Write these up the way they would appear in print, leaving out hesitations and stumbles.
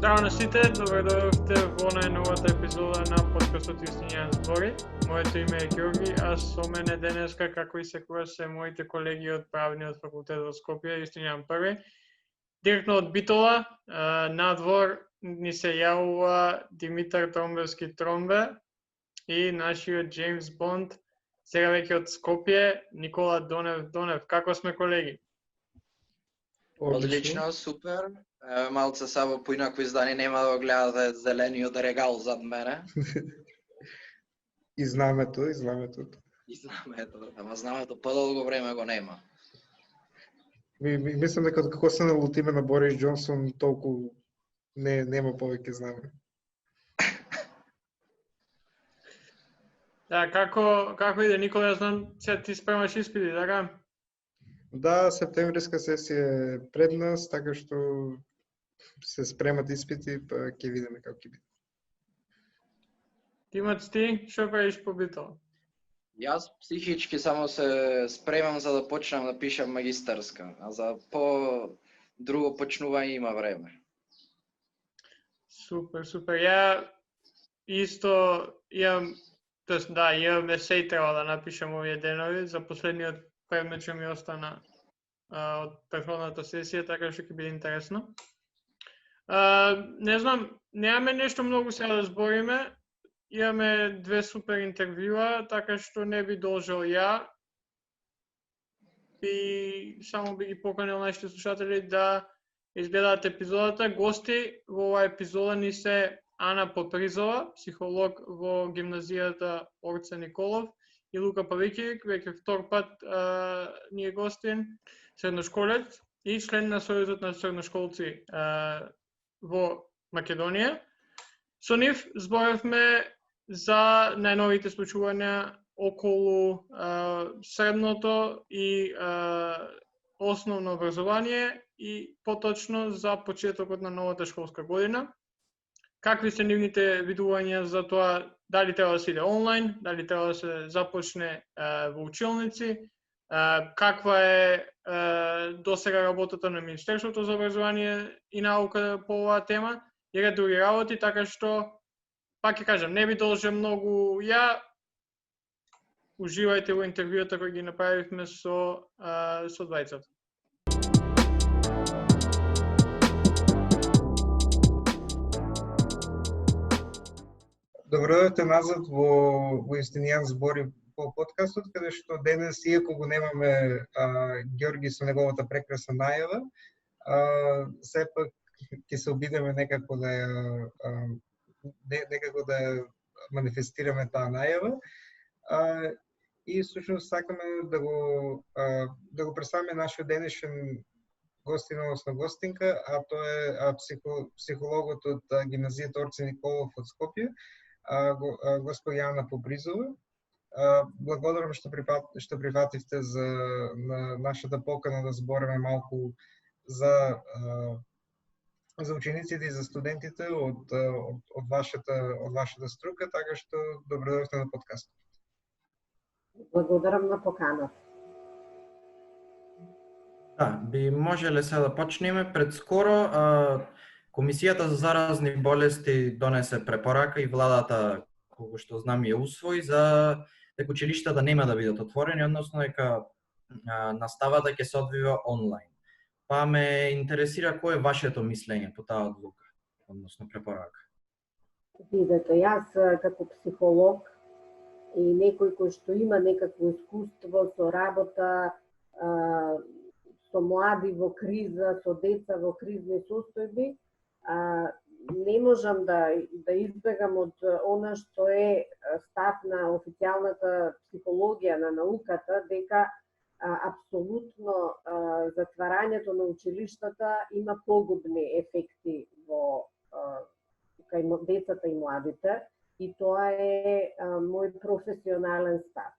Здраво на сите, добре дојдовте во најновата епизода на подкастот Истинјан збори. Моето име е Ѓорги, а со мене денеска, како и секогаш, се моите колеги од Правниот факултет во Скопје, Истинјан први. Директно од Битола, надвор ни се јавува Димитар Тромбевски Тромбе и нашиот Джеймс Бонд, сега веќе од Скопје, Никола Донев. Како сме, колеги? Одлично, супер. Малце само поинако издание нема да го гледате зелениот регал зад мене. И знамето. И знамето, ама знамето подолго време го нема. Мислам дека како се налутиме на Борис Џонсон, толку нема повеќе знаме. Да, како иде, Никола, ја знам, сега ти спремаш испити, така? Да, септемвриска сесија е пред нас, така што се спремат испити, па ќе видиме како ќе биде. Тимоц, ти, што правиш по Битола? Јас психички само се спремам за да почнам да пишам магистарска, а за друго почнување има време. Супер. Ја исто имам есеј треба да напишам овие денови за последниот предмет што ми остана од претходната сесија, така што ќе биде интересно. Не знам, немаме нешто многу сега да збориме. Имаме две супер интервјуа, така што не би должел ја. И само би ги поканил нашите слушатели да изгледаат епизодата. Гости во оваа епизода ни се Ана Попризова, психолог во гимназијата Орце Николов, и Лука Павикивик, веќе втор пат ни е гостин, средношколец и член на Сојузот на средношколци во Македонија. Со нив зборевме за најновите случувања околу средното и основно образование и поточно за почетокот на новата школска година. Какви се нивните видувања за тоа дали треба да се иде онлайн, дали треба да се започне во училници, каква е досега работата на Министерството за образование и наука по оваа тема и ред други работи, така што, пак ќе кажам, не би должел многу ја. Уживајте во интервјуата кои ги направивме со двајцата. Добро дојдовте назад во Истинјан збори по подкастот, каде што денес, иако го немаме Ѓорги со неговата прекрасна најава, сепак ќе се обидеме некако да ја манифестираме таа најава. И всушност сакаме да го представиме нашиот денешен гостин, односно гостинка, а тоа е психологот од гимназијата Орце Николов од Скопје, госпоѓа Ана Попризова. Благодарам што прифативте на нашата покана да збориме малку за учениците и за студентите од вашата струка, така што добро дојдовте на подкастот. Благодарам на поканата. Да, би можеле сега да почнеме. Пред скоро Комисијата за заразни болести донесе препорака и владата, колку што знам, ја усвои за дека училишта да нема да бидат отворени, односно дека наставата ќе се одвива онлайн. Па ме интересира кој е вашето мислење по таа одлука, односно препорака. Видете, јас како психолог и некој кој што има некакво искуство со работа со млади во криза, со деца во кризни состојби, не можам да избегам од она што е став на официјалната психологија на науката, дека апсолутно затварањето на училиштата има погубни ефекти во кај децата и младите, и тоа е мој професионален став.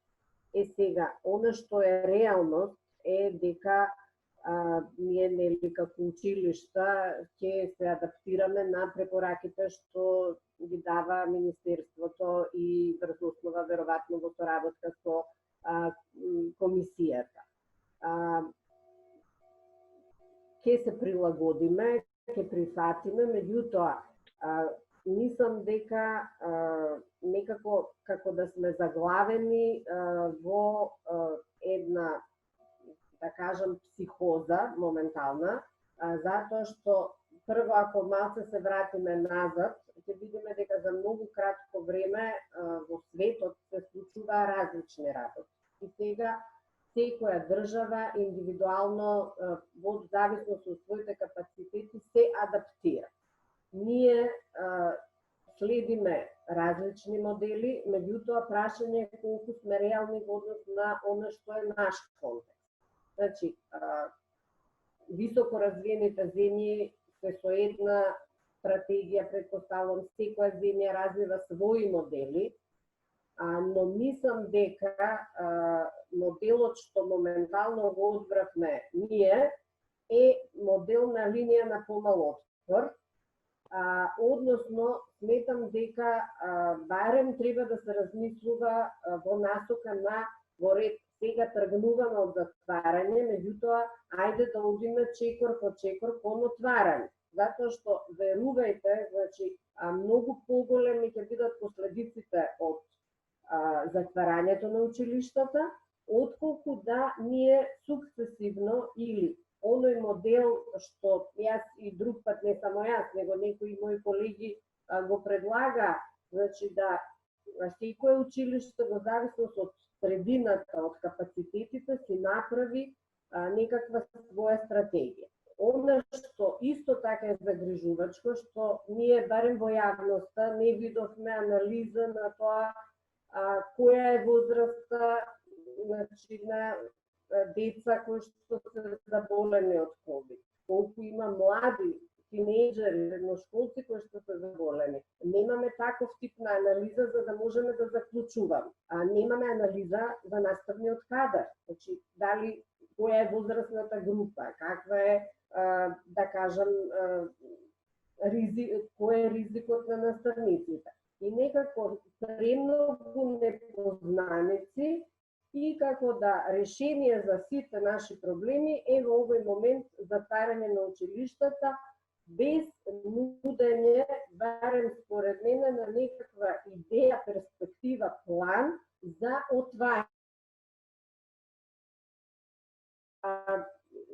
Сега, она што е реалност е дека ние нели како училишта ќе се адаптираме на препораките што ги дава Министерството и врз основа веројатно во соработка со комисијата. Ќе се прилагодиме ќе прифатиме, меѓутоа мислам дека некако како да сме заглавени во една, да кажам, психоза моментална, затоа што прво ако малце се вратиме назад, ќе видиме дека за многу кратко време во светот се случува различни работи. И сега секоја држава индивидуално во зависност од своите капацитети се адаптира. Ние следиме различни модели, меѓутоа прашање е колку сме реални во однос на оно што е наш контекст. Значи, високо развиените земји се со една стратегија, предпоставувам, секоја земја развива своји модели, но мислам дека моделот што моментално го одбравме ние е модел на линија на помал отпор, односно сметам дека барем треба да се размислува во насока на во ред сега тргнуваме од затварање, меѓутоа ајде да одиме чекор по чекор кон отварање. Затоа што верувајте, значи многу поголеми ќе бидат последиците од затварањето на училиштата, отколку да ние сукцесивно или оној модел што јас и друг пат, не само јас, него некои мои колеги го предлага, значи да секое училиште во зависност од средината, од капацитетите, си направи некаква своја стратегија. Она што исто така е загрижувачко, што ние барем во јавноста не видовме анализа на тоа која е возраста, значи, на деца кои што се заболени од COVID, колку има млади тинејџери, средношколци кои што се заболени. Немаме таков тип на анализа за да можеме да заклучуваме. Немаме анализа за наставниот кадар. Значи, дали која е возрастната група, каква е, да кажам, кој е ризикот на наставниците. И некако премногу непознаници и како да решение за сите наши проблеми е во овој момент затварање на училиштата без нудење, барем според мене, на некаква идеја, перспектива, план за отварање.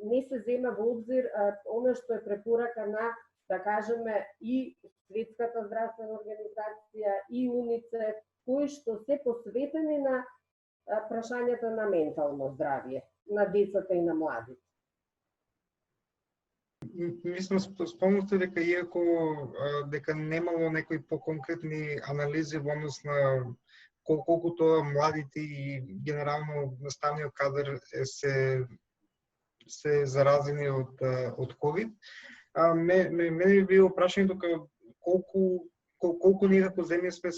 Не се зема во обзир оно што е препорака на, да кажеме, и Светската здравствена организација и УНИЦЕФ, кои што се посветени на прашањата на ментално здравје на децата и на младите. Мислам, спомнавте дека иако дека немало некои поконкретни анализи во однос на колку тоа младите и генерално наставниот кадар се заразени од COVID, мене би било прашање дека колку ние како земја сме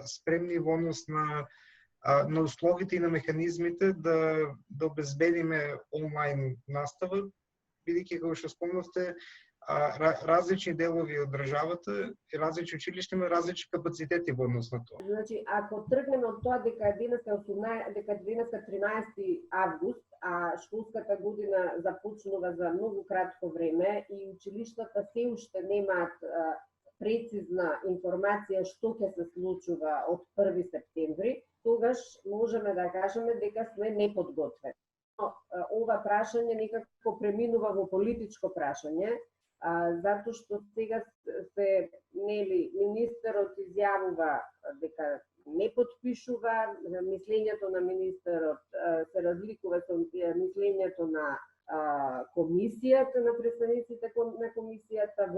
спремни во однос на условите и на механизмите да обезбедиме онлайн настава, бидејќи како што спомнавте, различни делови од државата и различни училишта има различни капацитети во однос на тоа. Значи, ако тргнеме од тоа дека денеска 13 август, а школската година започнува за многу кратко време и училиштата се уште немаат прецизна информација што ќе се случува од 1 септември, тогаш можеме да кажеме дека сме неподготвени. Ова прашање некако преминува во политичко прашање, затоа што сега се, министерот изјавува дека не подпишува, мислењето на министерот се разликува со мислењето на комисијата, на представниците на комисијата,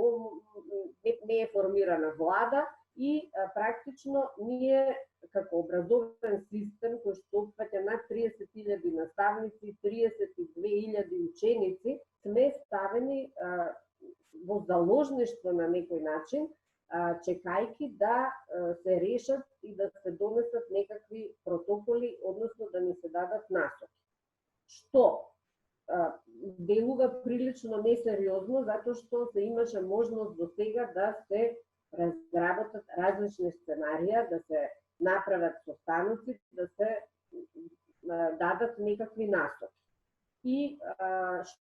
не е формирана влада и практично ние како образовен систем кој што опфаќа над 30.000 наставници, 32.000 ученици, сме ставени во заложништво на некој начин, чекајки да се решат и да се донесат некакви протоколи, односно да ни се дадат насоки. Што делува прилично несериозно, затоа што се имаше можност до сега да се разработат различни сценарија, да се направат состаноци, да се дадат некакви насоки. И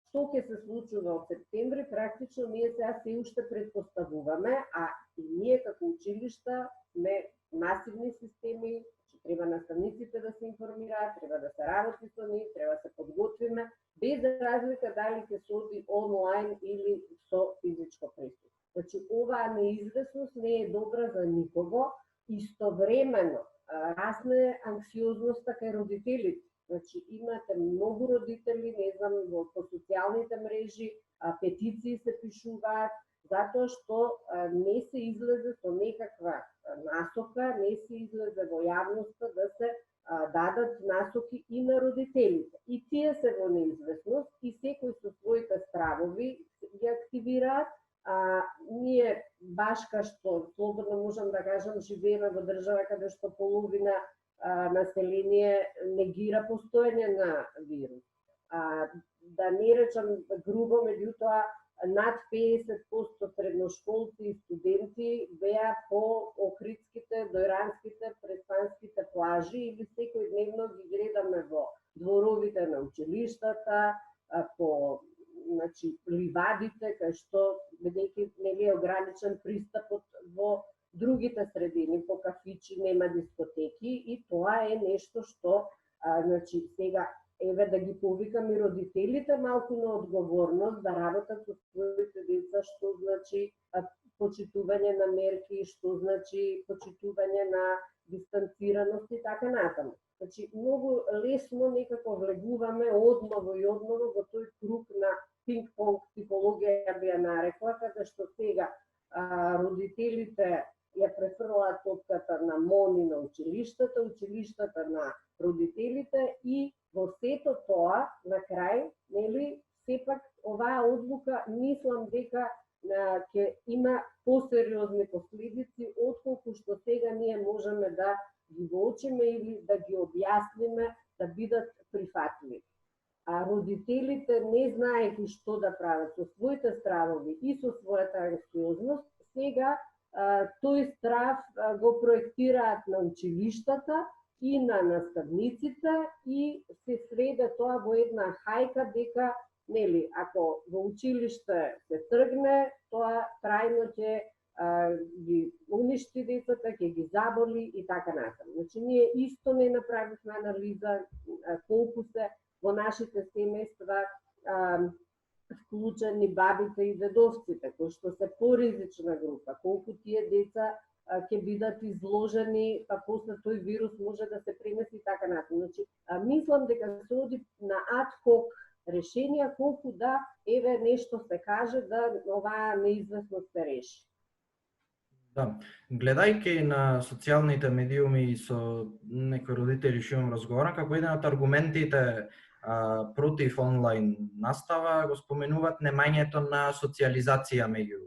што ќе се случува од септември, практично ние сега се уште предпоставуваме, а и ние како училишта сме масивни системи, че треба наставниците да се информираат, треба да се работи со нив, треба да се подготвиме, без разлика дали ќе се оди онлайн или со физичко присуство. Значи, оваа неизвестност не е добра за никого, истовремено расне анксиозноста кај родителите. Значи, имате многу родители, не знам, по социјалните мрежи, петиции се пишуваат, затоа што не се излезе со некаква насока, не се излезе во јавноста да се дадат насоки и на родителите. И тие се во неизвестност и секој со своите стравови ги активираат. Ние баш ка што слободно можам да кажам живееме во држава каде што половина население негира постоење на вирус. Да не речам грубо, меѓутоа над 50% средношколци и студенти беа по Охридските, Дојранските, Преспанските плажи или секојдневно ги гледаме во дворовите на училиштата, по ливадите, кај што бидејќи нели е ограничен пристапот во другите средини, по кафичи, нема дискотеки и тоа е нешто што сега еве да ги повикам и родителите малку на одговорност да работат со своите деца, што значи почитување на мерки, што значи почитување на дистанцираност и така натаму. Значи многу лесно некако влегуваме одново и одново во тој круг на пинг-понг психологија би ја нарекла, каде што сега родителите ја префрлаат топката на МОН и на училиштата, училиштата на родителите и во сето тоа, на крај, нели, сепак оваа одлука мислам дека ќе има посериозни последици отколку што сега ние можеме да ги воочиме или да ги објасниме да бидат прифатливи. А родителите, не знаејќи што да прават со своите стравови и со својата анксиозност, сега тој страв го проектираат на училиштата и на наставниците и се сведе тоа во една хајка дека, нели, ако во училиште се тргне, тоа трајно ќе ги уништи децата, ќе ги заболи и така натаму. Значи, ние исто не направивме анализа колку се во нашите семејства вклучени бабите и дедовците, кои што се поризична група, колку тие деца ќе бидат изложени, па после тој вирус може да се пренеси и така натаму. Значи, мислам дека се оди на ад-хок решенија, колку да, еве, нешто се каже да оваа неизвестност се реши. Да, гледајќи на социјалните медиуми и со некои родители што имам разговарам, како еден од аргументите против онлайн настава го споменуваат немањето на социјализација меѓу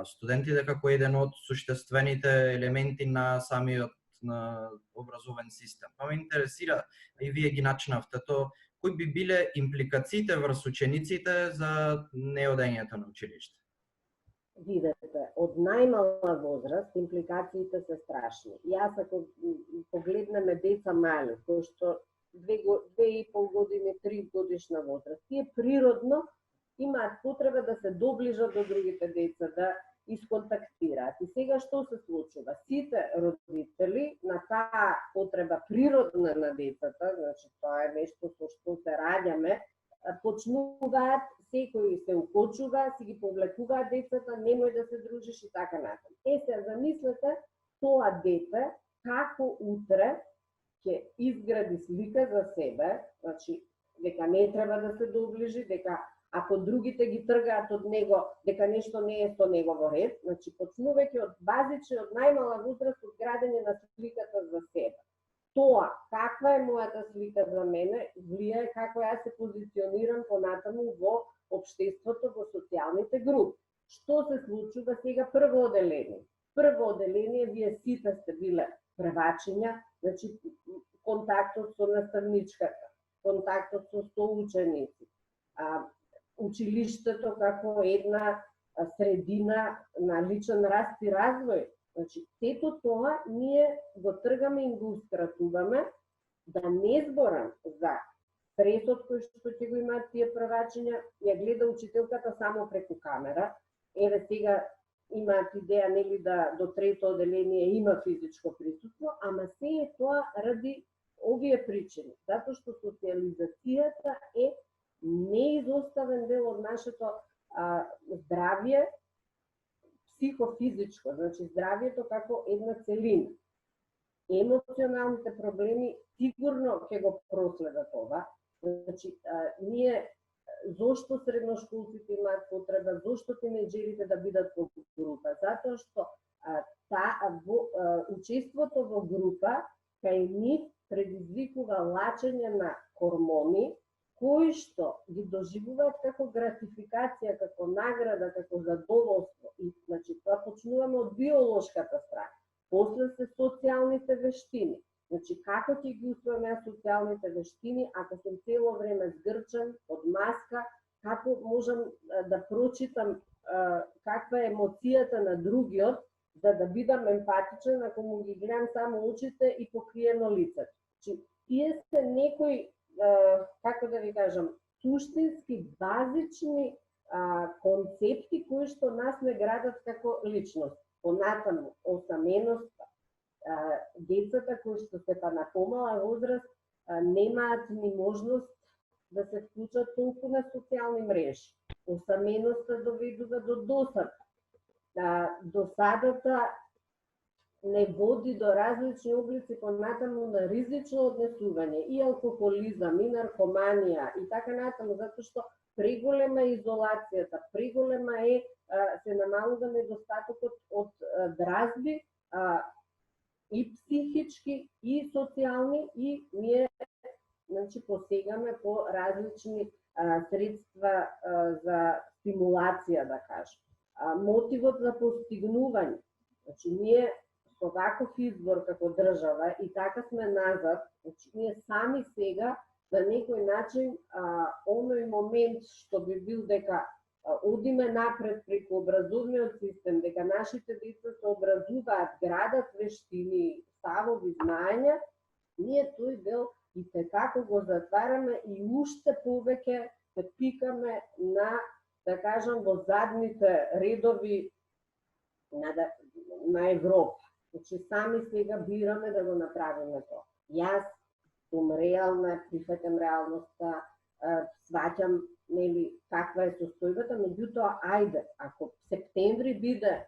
студентите како еден од суштествените елементи на самиот образовен систем. Па ме интересира, и вие ги начинавте тоа, кои би биле импликациите врз учениците за неодењето на училиште? Видете, од најмала возраст импликациите се страшни. Јас ако погледнеме деца мали, кои што 2,5 години, 3 годишна возраст, тие природно имаат потреба да се доближат до другите деца, да исконтактираат. И сега што се случува? Сите родители на таа потреба природна на децата, значи тоа е нешто со што се раѓаме, почнуваат, секој се укочува, си ги повлекуваат децата, немој да се дружиш и така натаму. Се замислете тоа дете како утре ќе изгради слика за себе, значи дека не треба да се доближи, дека ако другите ги тргаат од него, дека нешто не е со негово ред, значи почнувајќи од базични, од најмала возраст, од градење на сликата за себе. Тоа, каква е мојата слика за мене, влијае како јас се позиционирам понатаму во општеството, во социјалните групи. Што се случува сега? Прво оделение. Прво оделение, вие сите сте биле првачиња, значи контактот со наставничката, контактот со соученици, училиштето како една средина на личен раст и развој. Значи, сето тоа ние го тргаме и го ускратуваме, да не зборам за стресот кој што ќе го имаат тие првачиња, ја гледа учителката само преку камера. Еве сега имаат идеја нели да до трето оделение има физичко присуство, ама се е тоа ради овие причини, затоа што социјализацијата е неизоставен дел од нашето здравје, психофизичко, значи здравјето како една целина. Емоционалните проблеми сигурно ќе го проследат ова. Значи, ние зошто средношколците имаат потреба, зошто тинеџерите да бидат во група? Затоа што учеството во група кај нив предизвикува лачење на хормони, кои што ги доживуваат како гратификација, како награда, како задоволство. И, значи, тоа почнуваме од биолошката страна. После се социјалните вештини. Значи, како ќе ги усвоиме социјалните вештини, ако сум цело време згрчен, под маска, како можам да прочитам каква е емоцијата на другиот, за да бидам емпатичен, ако му ги гледам само очите и покриено лицето. Значи, тие се некои, како да ви кажам, суштински, базични концепти кои што нас не градат како личност. Понатаму, осаменоста, децата кои што се на помала возраст немаат ни можност да се вклучат толку на социјални мрежи. Осаменоста доведува до досада. Досадата не води до различни облици понатаму на ризично однесување, и алкохолизам, и наркоманија, и така натаму, затоа што преголема изолацијата, преголема е се намалува недостатокот од дразби, и психички, и социјални, и ние, значи, посегаме по различни средства за стимулација, да кажем. Мотивот за постигнување. Значи, ние со ваков избор како држава и така сме назад, значи, ние сами сега на некој начин оној момент што би бил дека одиме напред преку образовниот систем, дека нашите деца се образуваат, градат вештини, ставови, знаења, ние тој дел и текако го затвараме и уште повеќе се пикаме на, да кажам, во задните редови на Европа. Значи, сами сега бираме да го направиме тоа. Јас сум реална, прифатам реалноста, сваќам нели каква е состојбата, меѓутоа ајде, ако септември биде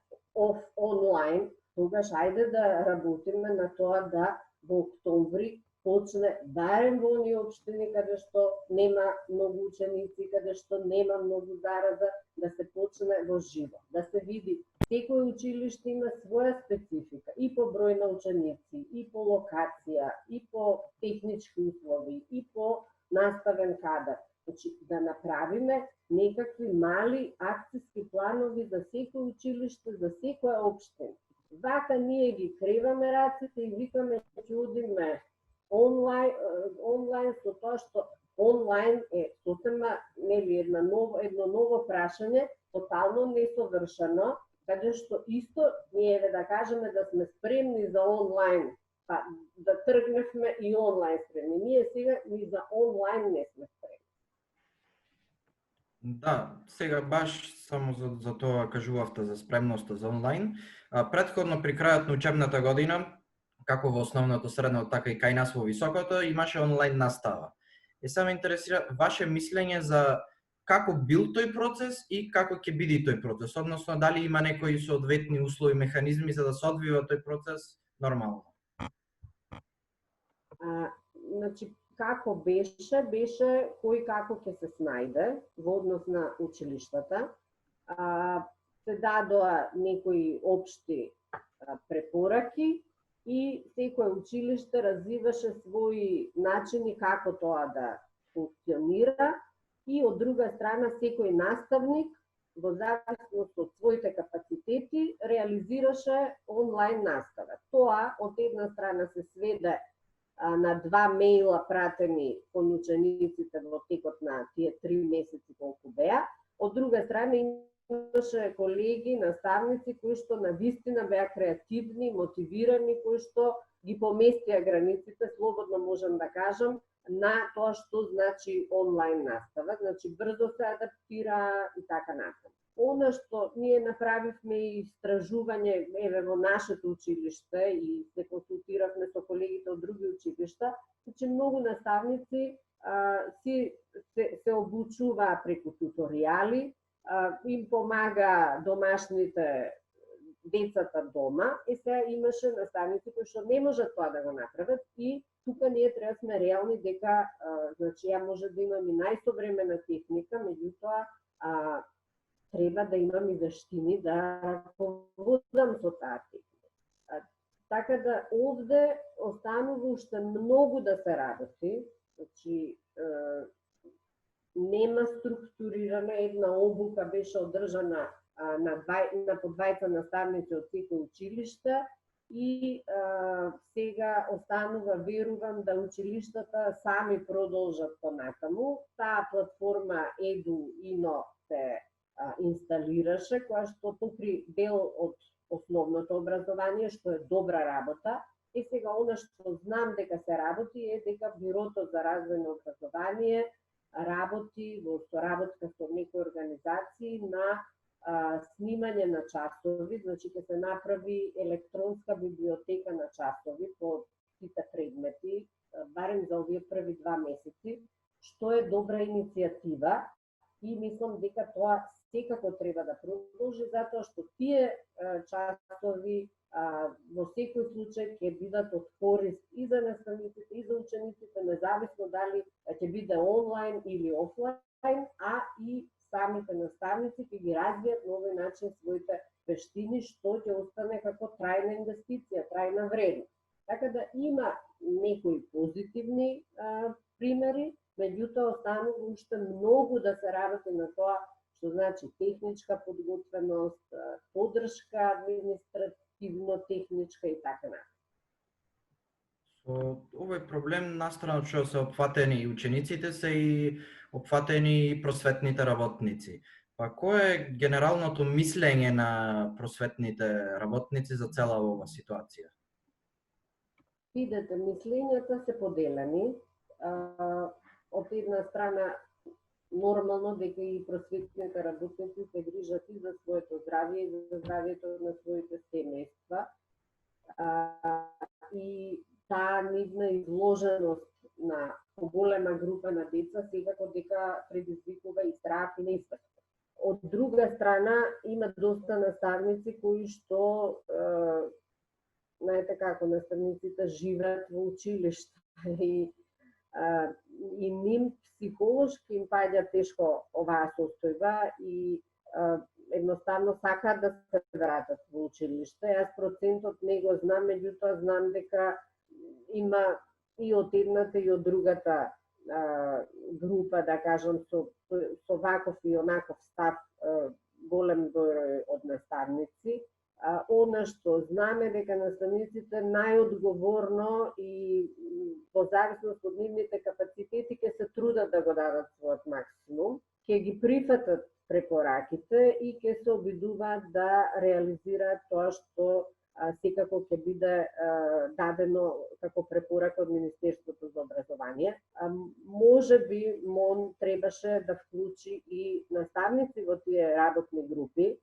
онлайн, тогаш ајде да работиме на тоа да во октомври почне барем во оние општини каде што нема многу ученици, каде што нема многу зараза, да се почне во живо, да се види секој училиште има своја специфика и по број на ученици, и по локација, и по технички услови, и по наставен кадар. Значи, да направиме некакви мали акцијски планови за секој училиште, за секоја општина. Вака ние ги креваме раците и викаме ќе одиме онлайн, со тоа што онлайн е сосема нели едно ново прашање, тотално несовршено, каде што исто ние да кажеме да сме спремни за онлайн, па да тргневме и онлайн спремни. Ние сега ни за онлайн не сме спремни. Да, сега баш само за тоа кажувавте за спремноста за онлайн. Претходно при крајот на учебната година, како во основното, средното, така и кај нас во високото, имаше онлайн настава. И се ме интересира ваше мислење за како бил тој процес и како ќе биде тој процес, односно дали има некои соодветни услови, механизми за да се одвива тој процес нормално. Значи, како беше кој како ќе се снајде во однос на училиштата. Се дадоа некои општи препораки и секој училиште развиваше своји начини како тоа да функционира и од друга страна секој наставник во зависност од своите капацитети реализираше онлайн настава. Тоа од една страна се сведе на 2 мејла пратени кон учениците во текот на тие 3 месеци колку беа. Од друга страна имаше колеги, наставници кои што навистина беа креативни, мотивирани, кои што ги поместија границите, слободно можам да кажам, на тоа што значи онлайн настава, значи брзо се адаптира и така натаму. Она што ние направивме истражување еве во нашето училиште и се консултиравме со колегите од други училишта, значи многу наставници се обучува преку туторијали, им помага домашните децата дома и се имаше наставници кои што не можат тоа да го направат и тука ние треба сме реални дека значи ја може да имам и најсовремена техника, меѓутоа треба да имам и вештини да раководам со таа техника. Така да овде останува уште многу да се работи, значи нема структурирана една обука, беше одржана на по двајца наставници од секој училиште и сега останува, верувам, да училиштата сами продолжат понатаму. Таа платформа Edu-Ino се инсталираше, која што покри дел од основното образование, што е добра работа. И сега она што знам дека се работи е дека Бюрото за развојно образование работи во соработка со некои организации на снимање на часови, значи ќе се направи електронска библиотека на часови по сите предмети, барем за овие први 2 месеци, што е добра иницијатива и мислам дека тоа секако треба да продолжи, затоа што тие часови во секој случај ќе бидат од корист и за наставниците и за учениците, независно дали ќе биде онлайн или офлайн, и самите наставници ќе ги развијат на овој начин своите вештини, што ќе остане како трајна инвестиција, трајна вредност. Така да има некои позитивни примери, меѓутоа останува уште многу да се работи на тоа, што значи техничка подготвеност, поддршка административно-техничка и така натаму. Со овој проблем настрана што се опфатени и учениците се и опфатени и просветните работници. Па кое е генералното мислење на просветните работници за цела оваа ситуација? Видете, мислењата се поделени. Од една страна нормално дека и просветните работници се грижат и за своето здравје и за здравјето на своите семејства. И таа нивна изложеност на поголема група на деца секако дека предизвикува и страх и несвест. Од друга страна има доста наставници кои што знаете како наставниците живеат во училиште и ним психолошки им паѓа тешко оваа состојба и едноставно сакаат да се вратат во училиште. Јас процентот не го знам, меѓутоа знам дека има и од едната и од другата група, да кажам, со ваков и онаков став голем број од наставници. Она што знаме дека наставниците најодговорно и во зависност од нивните капацитети ќе се трудат да го дадат својот максимум, ќе ги прифатат препораките и ќе се обидуваат да реализираат тоа што секако ќе биде дадено како препорака од Министерството за образование. Може би МОН требаше да вклучи и наставници во тие работни групи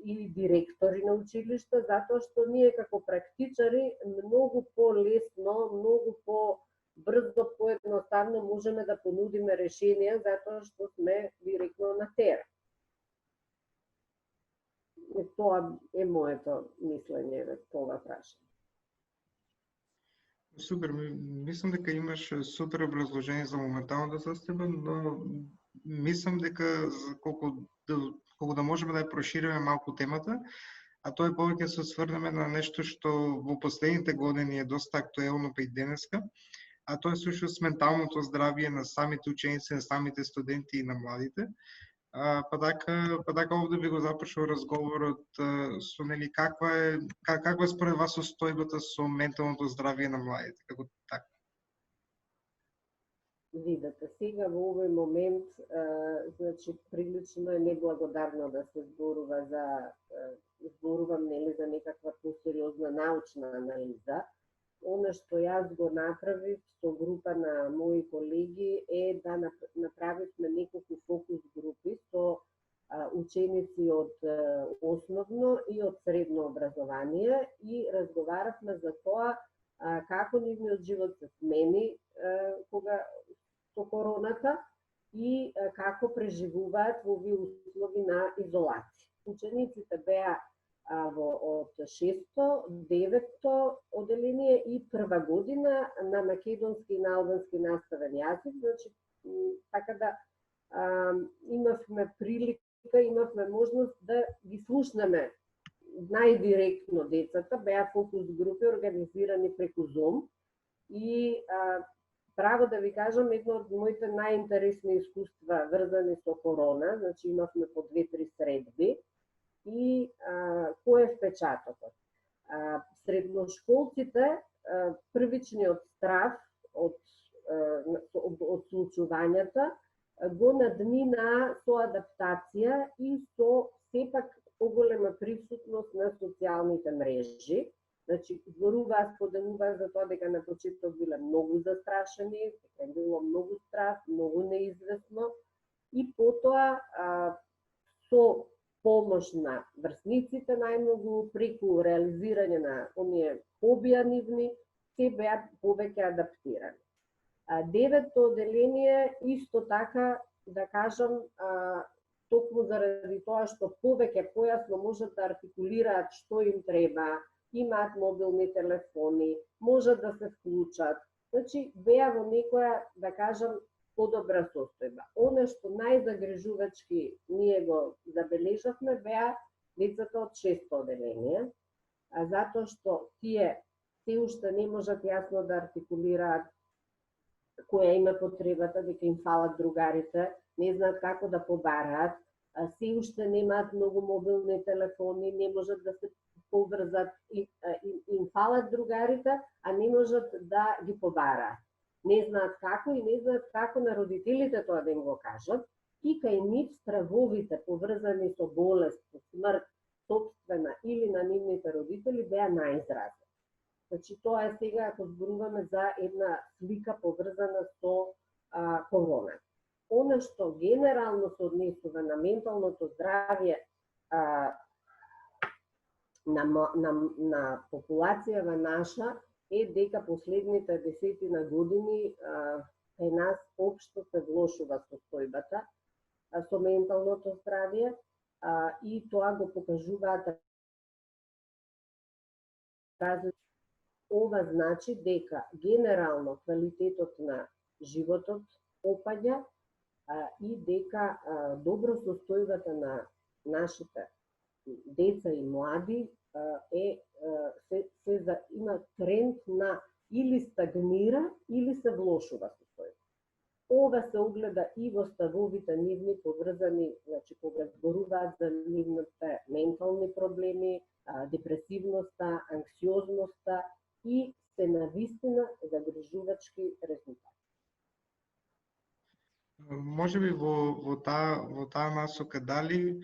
и директори на училишта, затоа што ние како практичари многу полесно, многу побрзо, поедноставно можеме да понудиме решенија затоа што сме директно на терен. Тоа е моето мислење по ова прашање. Супер, мислам дека имаш супер образложение за моменталната состојба, но мислам дека колку да можеме да ја прошириме малку темата, а тоа е повеќе се осврнеме на нешто што во последните години е доста актуелно па и денеска, а тоа е всушност менталното здравје на самите ученици, на самите студенти и на младите. Па така овде би го започнал разговорот со нели каква е според вас состојбата со менталното здравје на младите, како така? Видете, сега во овој момент, значи прилично е неблагодарно да се зборувам нели за некаква посериозна научна анализа, Она што јас го направив со група на мои колеги е да направивме неколку фокус групи со ученици од основно и од средно образование и разговаравме за тоа како нивниот живот се смени кога со короната и како преживуваат во овие услови на изолација. Учениците беа од 6-то, 9-то оделение и прва година на македонски и на албански наставен јазик, значи така да имавме прилика, имавме можност да ги слушнеме најдиректно децата, беа фокус групи организирани преку Zoom и право да ви кажам, едно од моите најинтересни искуства врзани со корона, значи имавме по 2-3 средби и кој е впечатокот? Средношколците, првичниот страв од случувањата го надмина со адаптација и со сепак поголема присутност на социјалните мрежи. Значи, зборуваа, споделуваа за тоа дека на почеток биле многу застрашени, дека било многу страх, многу неизвестно и потоа со помош на врсниците најмногу преку реализирање на оние хобија нивни, се беа повеќе адаптирани. Деветто оделение исто така, да кажам, токму заради тоа што повеќе појасно можат да артикулираат што им треба, имаат мобилни телефони, можат да се вклучат. Значи, беа во некоја, да кажам, подобра состојба. Оно што најзагрижувачки ние го забележавме беа децата од 6-то оделение, затоа што тие се уште не можат јасно да артикулираат која има потребата, дека им фалат другарите, не знаат како да побараат, се уште немаат многу мобилни телефони, не можат да се поврзат, им фалат другарите, а не можат да ги побараат. Не знаат како и не знаат како на родителите тоа да им го кажат, и кај нив стравовите поврзани со болест, со смрт, собствена или на нивните родители беа најизразени. Значи, тоа е сега, ако зборуваме за една слика поврзана со корона. Оно што генерално се однесува на менталното здравје на популацијава наша е дека последните десетина години кај нас општо се влошува состојбата со менталното здравје и тоа го покажуваат различни. Ова значи дека генерално квалитетот на животот опаѓа и дека добро состојбата на нашите деца и млади има тренд на или стагнира или се влошува состојба. Ова се огледа и во ставовите нивни поврзани, значи кога зборуваат за нивните ментални проблеми, депресивноста, анксиозноста и се навистина загрижувачки резултати. Може би во таа насока дали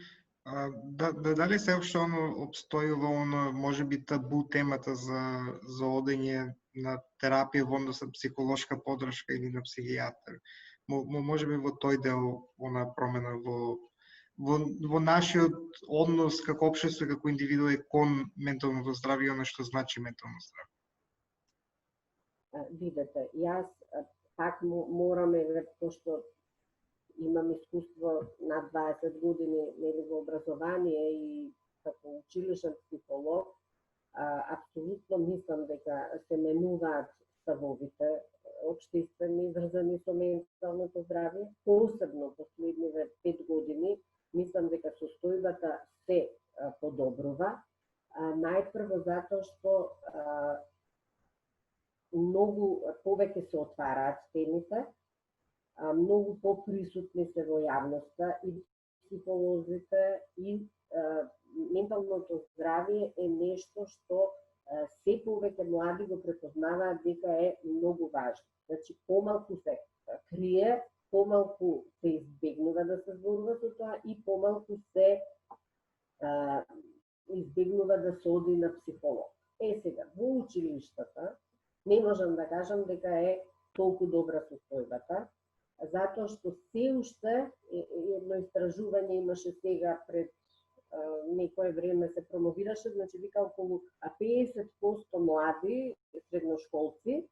се уште обстојува може би табу темата за одење на терапија во однос на психолошка подршка или на психијатар. Може би во тој дел она промена во нашиот однос како општество, како индивидуи кон менталното здравје и она што значи ментално здравје. Видете, јас пак мораме, пошто имам искуство на 20 години во образование и како училишен психолог, апсолутно мислам дека се менуваат ставовите општествени врзани со менталното здравје, посебно последниве 5 години, мислам дека состојбата се подобрува, најпрво затоа што многу повеќе се отвараат темите, многу поприсутни се во јавноста и психолозите и менталното здравје е нешто што се повеќе млади го препознаваат дека е многу важно. Значи, помалку се крие, помалку се избегнува да се зборува со тоа и помалку се избегнува да се оди на психолог. Сега, во училиштата, не можам да кажам дека е толку добра состојбата, затоа што се уште едно истражување имаше сега пред некое време се промовираше, значи вика околу 50% млади средношколци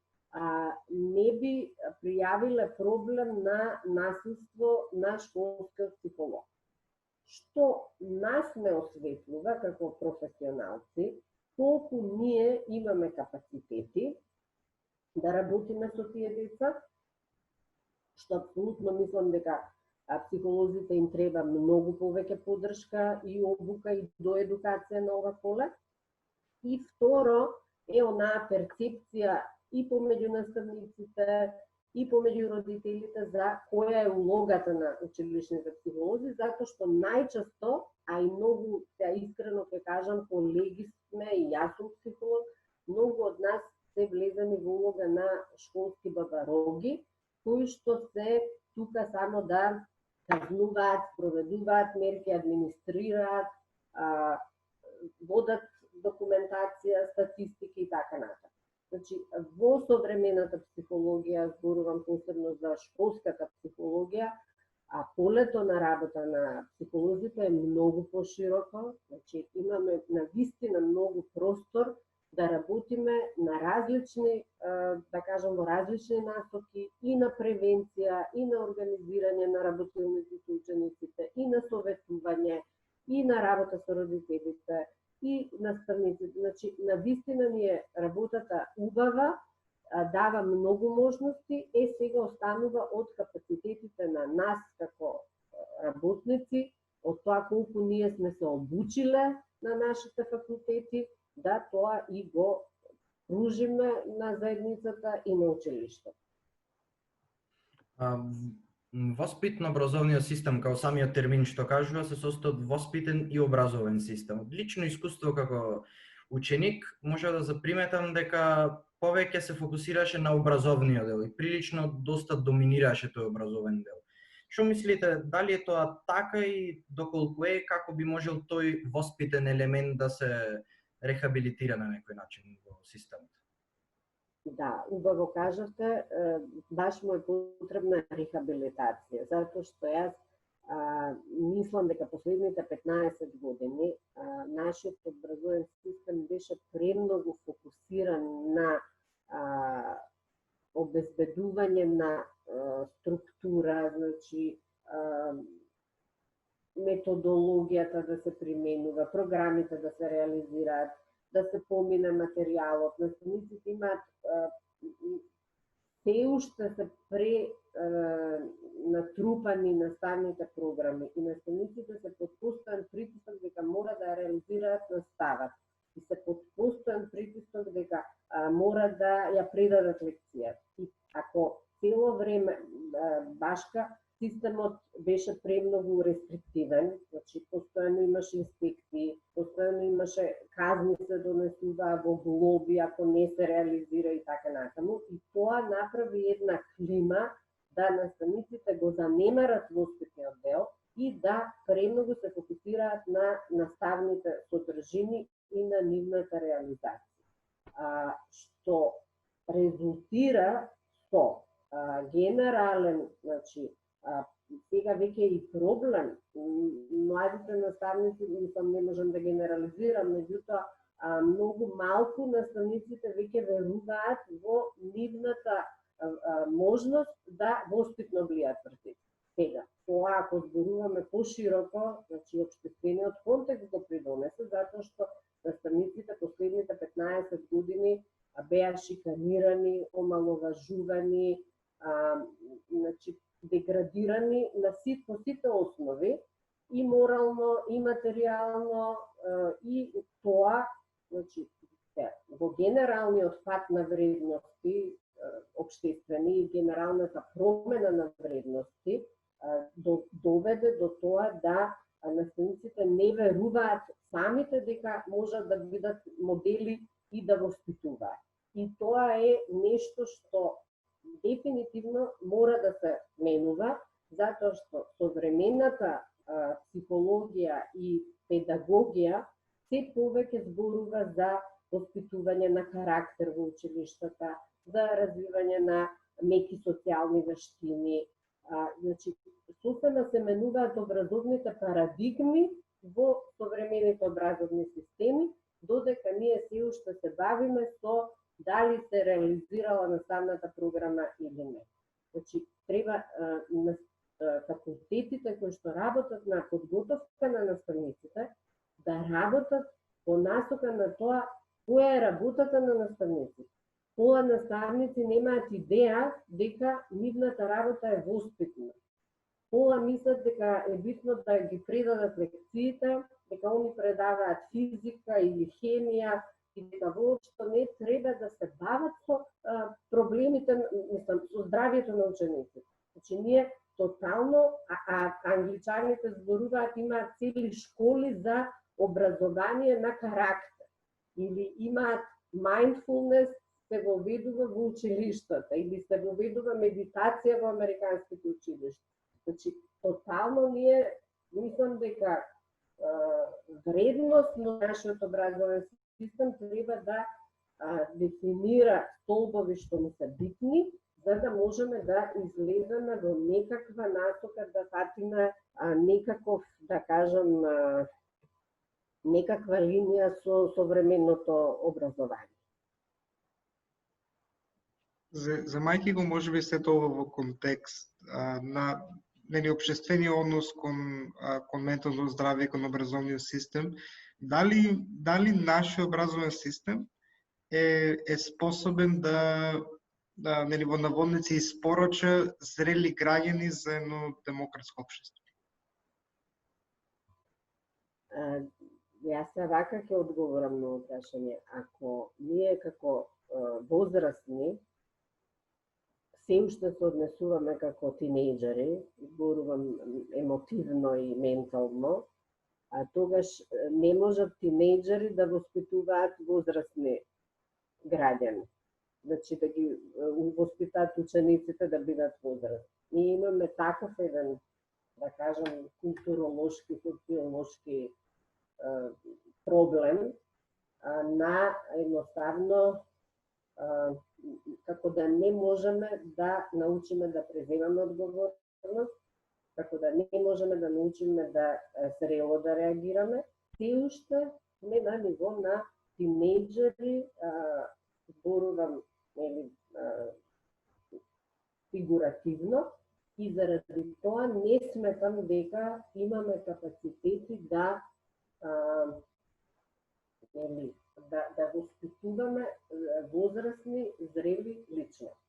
не би пријавиле проблем на насилство на школскиот психолог. Што нас ме осветлува како професионалци, колку ние имаме капацитети да работиме со тие деца, што апсолутно мислам дека психолозите им треба многу повеќе поддршка и обука и доедукација на ова поле. И второ е онаа перцепција и помеѓу наставниците, и помеѓу родителите за која е улогата на училишните психолози, затоа што најчесто, а и многу, искрено ќе кажам, колеги сме, и јас сум психолог, многу од нас се влезени во улога на школски бабароги, кои што се тука само да казнуваат, проведуваат мерки, администрираат, водат документација, статистики и така натаму. Значи, во современата психологија, зборувам посебно за школската психологија, полето на работа на психолозите е многу пошироко, значи имаме навистина многу простор да работиме на различни, да кажам, во различни насоки и на превенција, и на организирање на работилници со учениците, и на советување, и на работа со родителите, и наставниците. Значи, навистина ни е работата убава, дава многу можности, сега останува од капацитетите на нас како работници, од тоа колку ние сме се обучиле на нашите факултети, да тоа и го пружиме на заедницата и на училиштето. Воспитно-образовниот систем, како самиот термин што кажува, се состои од воспитен и образовен систем. Од лично искуство како ученик може да заприметам дека повеќе се фокусираше на образовниот дел и прилично доста доминираше тој образовен дел. Што мислите, дали е тоа така и доколку е, како би можел тој воспитен елемент да се рехабилитира на некој начин во системот? Да, убаво кажавте, баш му е потребна рехабилитација, затоа што јас мислам дека последните 15 години нашиот образовен систем беше премногу фокусиран на обезбедување на структура, значи методологијата да се применува, програмите да се реализираат, да се помине материјалот. Наставниците имаат се уште се натрупани наставните програми и наставниците се под постојан притисок дека мора да реализираат наставата и се под постојан притисок дека мора да ја предадат лекција. И ако цело време башка системот беше премногу рестриктивен, значи постојано имаше инспекции, постојано имаше казни се донесуваа во глоби ако не се реализира и така натаму, и тоа направи една клима да наставниците го занемарат воспитниот дел и да премногу се фокусираат на наставните содржини и на нивната реализација. Што резултира со генерален, значи, сега веќе и проблем, младите наставници, не можам да генерализирам, меѓутоа многу малку наставниците веќе веруваат во нивната можност да воспитно влијаат врз сега. Тоа ако зборуваме пошироко, значи општествениот контекст го придонесе, затоа што наставниците последните 15 години беа шиканирани, омаловажувани, значи деградирани по сите основи, и морално, и материјално, и тоа, значи, во генералниот пат на вредности општествени и генералната промена на вредности доведе до тоа да наставниците не веруваат самите дека можат да бидат модели и да воспитуваат. И тоа е нешто што дефинитивно мора да се менува, затоа што современата психологија и педагогија се повеќе зборува за воспитување на карактер во училиштата, за развивање на меки социјални вештини. Значи, сосема се менуваат образовните парадигми во современите образовни системи, додека ние се уште се бавиме со дали се реализирала наставната програма или не. Значи, треба на факултетите кои што работат на подготовка на наставниците да работат по насока на тоа која е работата на наставниците. Пола наставници немаат идеја дека нивната работа е воспитна. Пола мислат дека е битно да ги предадат лекциите, дека они предаваат физика или хемија, и дека воопшто не треба да се бават со проблемите, со здравието на учениците. Значи, ние тотално, англичаните зборуваат, имаат цели школи за образование на карактер. Или имаат mindfulness, се воведува во училиштата, или се воведува медитација во американските училишта. Значи, тотално ние, мислам дека вредност на нашиот образовен систем треба да дефинира столбови што му се битни, за да можеме да излеземе во некаква насока, да фатиме некаков, да кажам, некаква линија со современото образование. За мајки го можеби се тоа во контекст на општествениот однос кон ментално здравје, кон образовниот систем, дали нашиот образовен систем е способен да во наводници испорача зрели граѓани за едно демократско општество? Јас вака ќе одговорам на прашање. Ако ние како возрастни се уште се однесуваме како тинејџери, зборувам емотивно и ментално, тогаш не можат тинејџери да воспитуваат возрастни граѓани. Значи да ги воспитаат учениците да бидат возрастни. Ние имаме таков еден, да кажем, културолошки, социолошки проблем на едноставно како да не можеме да научиме да преземаме одговорност, како да не можеме да научиме да зрело да реагираме, се уште сме на ниво на тинејџери, зборувам фигуративно, и заради тоа не сметам дека имаме капацитети да воспитуваме возрастни, зрели личности.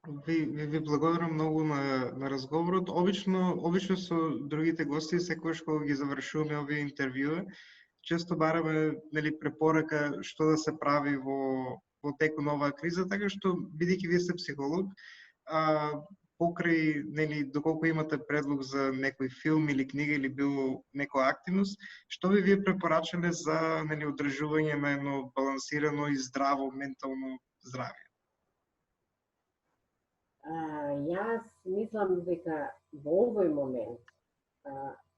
Ви благодарам многу на разговорот. Обично со другите гости, секогаш кога ги завршуваме овие интервјуи, често бараме препорака што да се прави во текот на оваа криза, така што бидејќи вие сте психолог, покрај доколку имате предлог за некој филм или книга или било некоја активност, што би вие препорачале за одржување на едно балансирано и здраво ментално здравје? Јас мислам дека во овој момент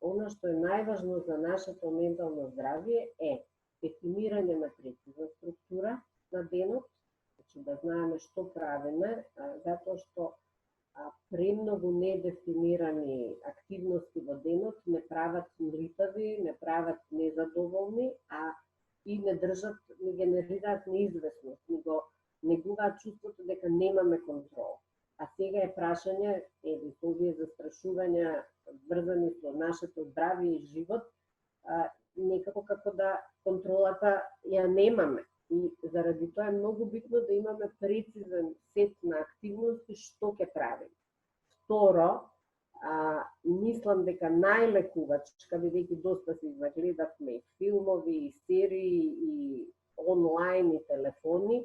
она што е најважно за нашето ментално здравје е дефинирање на прецизна структура на денот, значи да знаеме што правиме, затоа што премногу недефинирани активности во денот не прават мритави, не прават незадоволни, и не држат, не генерираат неизвестност, не го негуваат чувството дека немаме контрол. А сега е прашање, со овие застрашувања врзани со нашето здравје и живот, некако како да контролата ја немаме. И заради тоа е многу битно да имаме прецизен сет на активности што ќе правиме. Второ, мислам дека најлекувачка, бидејќи доста се загледавме филмови и серии и онлайн и телефони,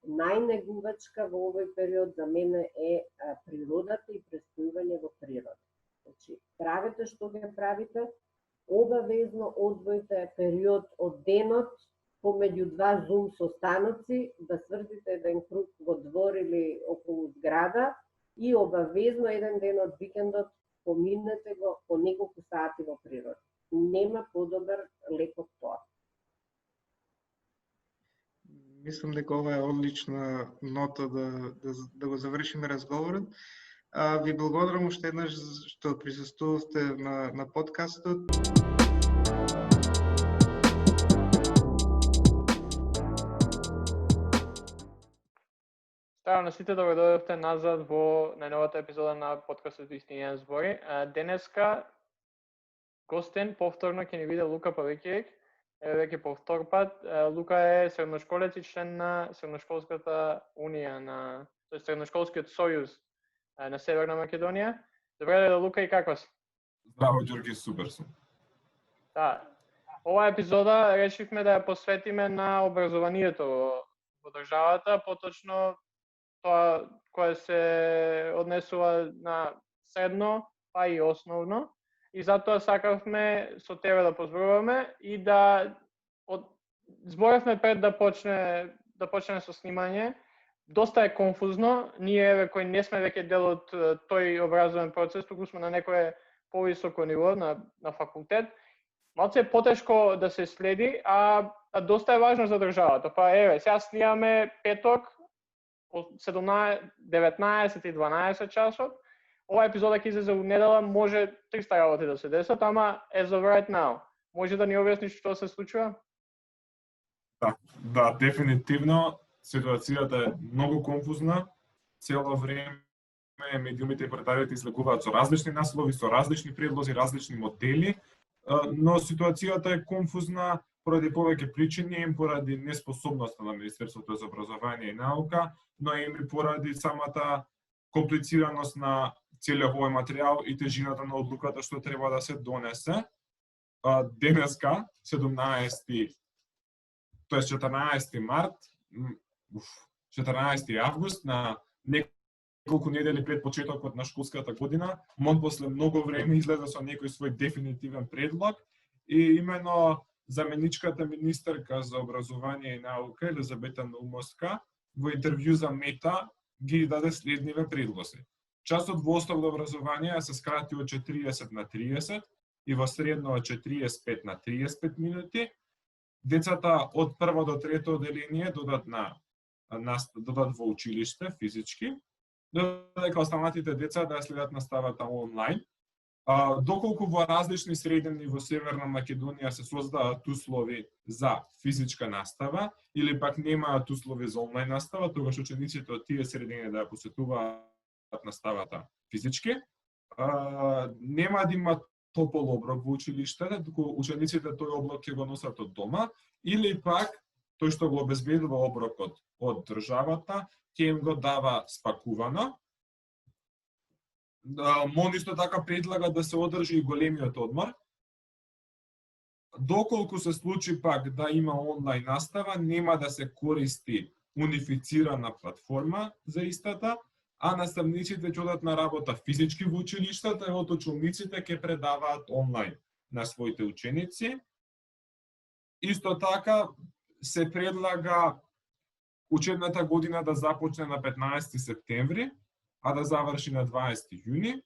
најнегувачка во овој период за мене е природата и престојување во природа. Значи, правите што ќе правите, обавезно одвојте период од денот помеѓу два зум состаноци, да свртите еден круг во двор или околу зграда и обавезно еден ден од викендот поминете го по неколку сати во природа. Нема подобар лек од тоа. Мислам дека ова е одлична нота да го завршиме разговорот. Ви благодарам уште еднаш што присуствувавте на подкастот. Здраво на сите, добро дојдовте назад во најновата епизода на подкастот Истинен збори. Денеска гостен повторно ќе ни биде Лука Павликиевиќ. Веќе по втор пат. Лука е средношколец и член на Средношколската унија тоест Средношколскиот сојуз на Северна Македонија. Добре дојде, Лука, и како си? Здраво, Ѓорги, супер сум. Да. Оваа епизода решивме да ја посветиме на образованието во државата, поточно тоа кое се однесува на средно, па и основно. И затоа сакавме со тебе да позборуваме и да зборевме пред да почне со снимање. Доста е конфузно, ние кои не сме веќе дел од тој образовен процес, туку сме на некое повисоко ниво на факултет. Малце е потешко да се следи, а доста е важно за државата. Па еве, сега снимаме петок, 19 и 12 часот. Ова епизода ќе излезе во недела, може 300 работи да се десат, ама as of right now. Може да ни објасниш што се случува? Да, дефинитивно ситуацијата е многу конфузна. Цело време медиумите и порталите излегуваат со различни наслови, со различни предлози, различни модели, но ситуацијата е конфузна поради повеќе причини, поради неспособноста на Министерството за образование и наука, но и поради самата комплицираност на целиот овој материјал и тежината на одлуката што треба да се донесе. Денеска, 14 март, 14 август, на неколку недели пред почетокот на школската година, МОН после многу време излезе со некој свој дефинитивен предлог и именно заменичката министерка за образование и наука Елизабета Наумовска во интервју за Мета ги даде следниве предлози. Часот во основно образование се скрати од 40 на 30 и во средно од 45 на 35 минути. Децата од прво до трето оделение додат во училиште физички, додека останатите деца да следат наставата онлайн. Доколку во различни средини во Северна Македонија се создаваат услови за физичка настава или пак немаат услови за онлайн настава, тогаш учениците од тие средини да ја посетуваат наставата физички, нема да имат топол оброк во училиштата, туку учениците тој облак ќе го носат од дома, или пак тој што го обезбедува оброкот од државата ќе им го дава спакувано. МОН исто така предлага да се одржи и големиот одмор. Доколку се случи пак да има онлайн настава, нема да се користи унифицирана платформа за истата, а наставниците ќе одат на работа физички во училиштата и од учениците ќе предаваат онлайн на своите ученици. Исто така се предлага учебната година да започне на 15 септември, а да заврши на 20 јуни.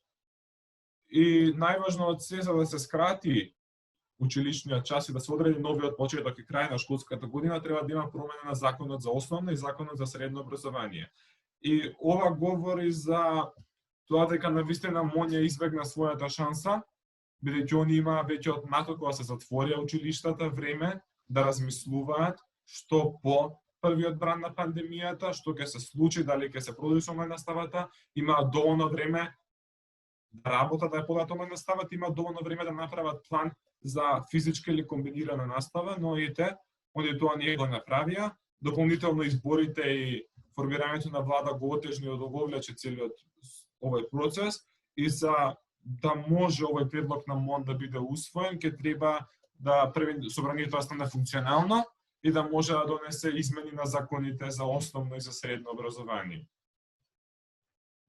И најважно од се, за да се скрати училишниот час и да се одреди новиот почеток и крај на школската година, треба да има промена на законот за основно и законот за средно образование. И ова говори за тоа дека навистина МОН ја избегна својата шанса, бидејќи они имаа веќе од мато кога се затворија училиштата време да размислуваат што по првиот бран на пандемијата, што ќе се случи, дали ќе се продолжи онлайн наставата, имаат доволно време да работат, да ја подадат онлайн наставата, имаат доволно време да направат план за физичка или комбинирана настава, но они тоа не го направија. Дополнително изборите и формирањето на влада го отежни и одолговлече целиот овој процес и за да може овој предлог на МОН да биде усвоен, ќе треба да собранието да стане функционално и да може да донесе измени на законите за основно и за средно образование.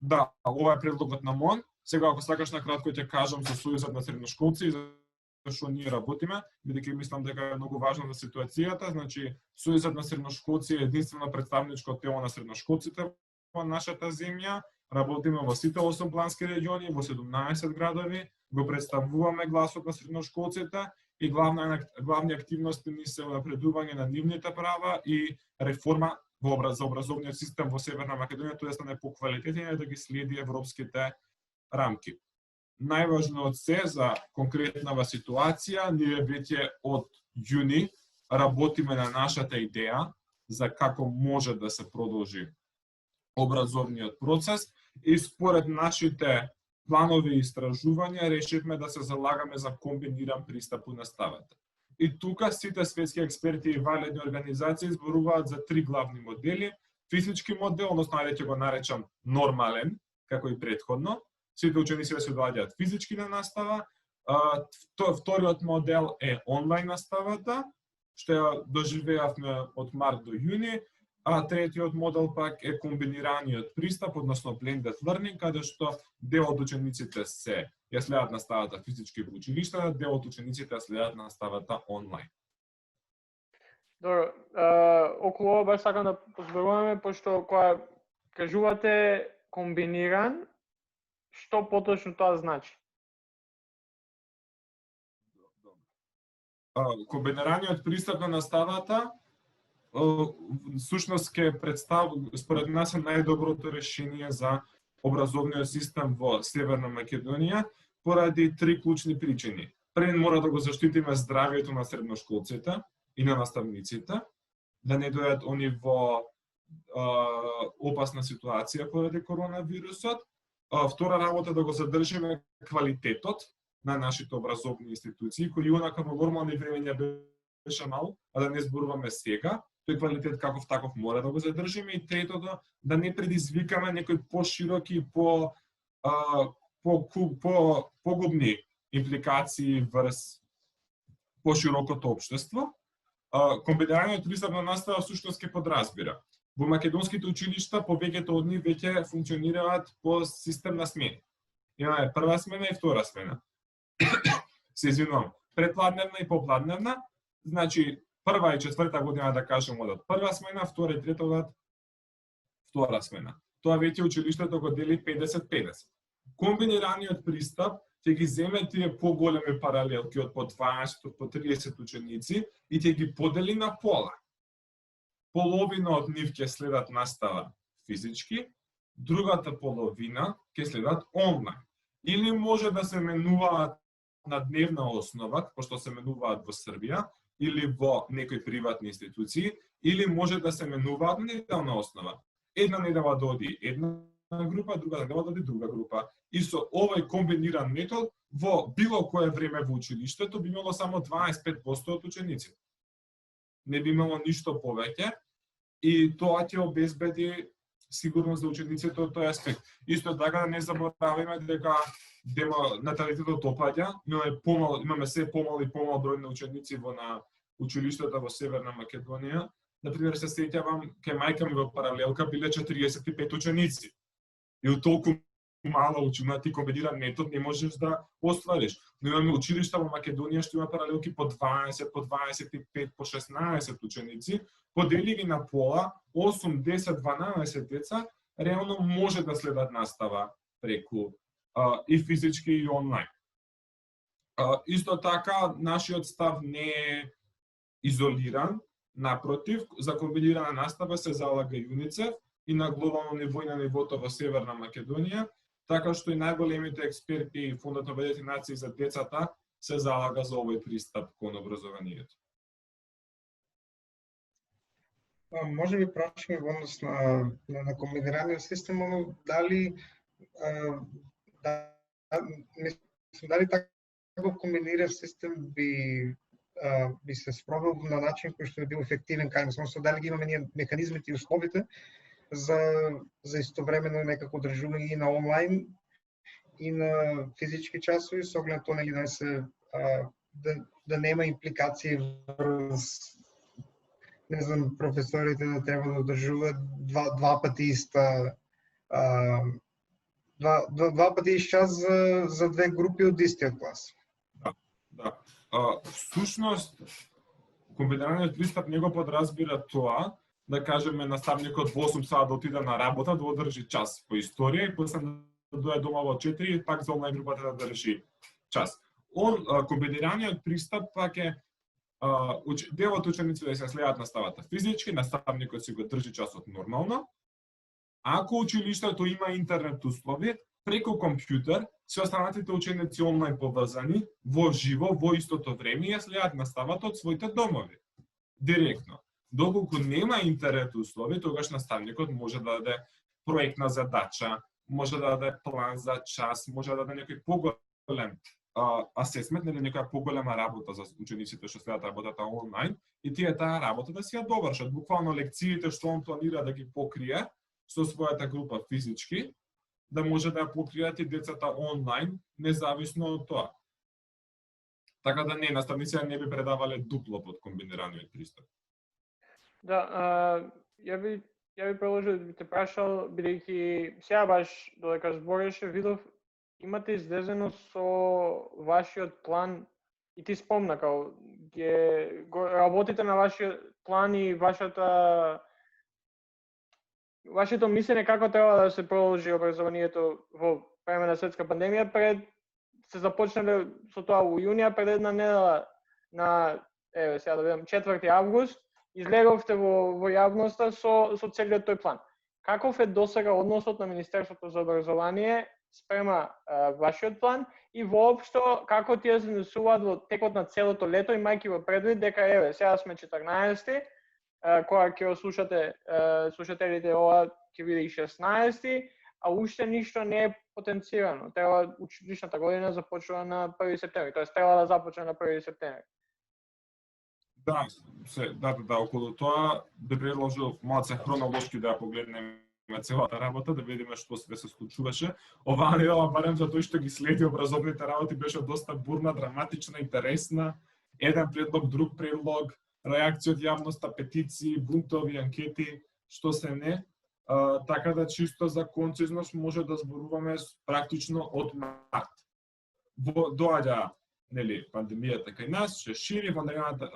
Да, ова е предлогот на МОН. Сега, ако сакаш на кратко ќе кажам за Сојузот на средношколци и за што ние работиме, бидејќи мислам дека е многу важно за ситуацијата. Значи, Сојузот на средношколци е единствено представничко тело на средношколците во нашата земја работиме во сите 8 плански региони, во 17 градови, го представуваме гласот на средношколците и главни активности ни се напредување на нивните права и реформа за образовниот систем во Северна Македонија, тоест да стане поквалитетен и да ги следи европските рамки. Најважно од се за конкретнава ситуација, ние веќе од јуни работиме на нашата идеја за како може да се продолжи образовниот процес и според нашите планови и истражувања решивме да се залагаме за комбиниран пристап у наставата. И тука сите светски експерти и валидни организации зборуваат за три главни модели. Физички модел, односно ајде ќе го наречам нормален, како и претходно. Сите ученици се доаѓаат физички на настава. Вториот модел е онлайн наставата, што ја доживеавме од март до јуни, а третиот модел пак е комбинираниот пристап, односно blended learning, каде што дел од учениците се ја следат наставата физички во училишта, дел од учениците ја следат наставата онлайн. Добро, околу ова баш сакам да позборуваме, пошто кога кажувате комбиниран, што поточно тоа значи? Комбинираниот пристап на наставата сушност ќе според нас е најдоброто решение за образовниот систем во Северна Македонија поради три клучни причини. Пред мора да го заштитиме здравјето на средношколците и на наставниците, да не дојдат они во опасна ситуација поради коронавирусот. Втора работа да го задржиме квалитетот на нашите образовни институции, кои онака во нормални времења беше мал, а да не зборуваме сега. Тој квалитет каков таков мора да го задржиме и третото да не предизвикаме некои пошироки и погубни импликации врз поширокото општество. Комбинираниот пристап на настава всушност ќе подразбира. Во македонските училишта повеќето од нив веќе функционираат по систем на смени. Имаме прва смена и втора смена. Се извинувам, предпладневна и попладневна, значи прва и четврта година да кажем одат прва смена, втора и трета одат втора смена. Тоа веќе училиштето го дели 50-50. Комбинираниот пристап ќе ги земе тие поголеми паралелки од по 20 по 30 ученици и ќе ги подели на пола. Половина од нив ќе следат настава физички, другата половина ќе следат онлайн. Или може да се менуваат на дневна основа, пошто се менуваат во Србија, или во некои приватни институции, или може да се менуваат на неделна основа. Една недела да оди една група, друга недела да оди друга група. И со овој комбиниран метод, во било кое време во училиштето би имало само 25% од учениците. Не би имало ништо повеќе и тоа ќе обезбеди сигурност за учениците од тој аспект. Исто така да не забораваме дека наталитетот опаѓа, имаме се помал и помал број на ученици на училиштата во Северна Македонија. Например, се сеќавам, кај мајка ми во паралелка биле 45 ученици. И од толку мала ученици комбиниран метод не можеш да оствариш. Но имаме училишта во Македонија што има паралелки по 20, по 25, по 16 ученици, подели ги на пола, 8, 10, 12 деца, реално може да следат настава преку и физички и онлайн. Исто така, нашиот став не е изолиран, напротив, за комбинирана настава се залага ЮНИЦЕФ и на глобално ниво и на нивото во Северна Македонија, така што и најголемите експерти и Фондот на Обединетите нации за децата се залага за овој пристап кон образованието. Може би прашање во однос на комбинираниот систем, дали дали таков комбиниран систем би се спровел на начин кој што би бил ефективен кај нас, односно дали ги имаме ние механизмите и условите за истовремено некако одржување и на онлайн и на физички часови, со оглед тоа нели да нема импликации врз, не знам, професорите да треба да одржуваат два пати иста два пати ист час за две групи од истиот клас. Всушност, комбинираниот пристап не го подразбира тоа, да кажеме наставникот во 8 саат да отиде на работа, да одржи час по историја и после да дојде дома во 4 и пак за онлайн групата да реши час. Комбинираниот пристап пак е дел од учениците да се следат наставата физички, наставникот си го држи часот нормално. Ако училиштето има интернет услови, преку компјутер, се останатите ученици онлайн поврзани, во живо, во истото време, ја следат наставата од своите домови. Директно. Доколку нема интернет услови, тогаш наставникот може да даде проектна задача, може да даде план за час, може да даде некој поголем асесмент, или некоја поголема работа за учениците што следат работата онлайн, и тие таа работа да си ја довршат. Буквално лекциите што он планира да ги покрие со својата група физички, да може да ја покријат и децата онлайн, независно од тоа. Така да не, наставниците не би предавале дупло под комбинираниот пристап. Да, ја би предложил да би те прашал, бидејќи сега баш додека збореше, видов имате излезено со вашиот план и ти спомна као го работите на вашиот план и вашето мислење како треба да се продолжи образованието во време на светска пандемија, пред се започнале со тоа во јунија, пред една недела на сега да видам 4 август излеговте во јавноста со целиот тој план. Каков е досега односот на Министерството за образование спрема вашиот план и воопшто како тие се однесуваат во текот на целото лето, имајќи во предвид дека сега сме 14, кога ќе слушате слушателите ова ќе биде и 16, а уште ништо не е потенцирано. Треба училишната година започнува на 1 септември, тоест треба да започне на 1 септември. Да, околу тоа би предложил малце хронолошки да ја погледнеме целата работа, да видиме што се случуваше. Оваа недела, барем за тој што ги следи образовните работи, беше доста бурна, драматична, интересна. Еден предлог, друг предлог, реакција од јавноста, петиции, бунтови, анкети, што се не. Така да чисто за концизност може да зборуваме практично од март. Доаѓа пандемијата кај нас, се шири, владата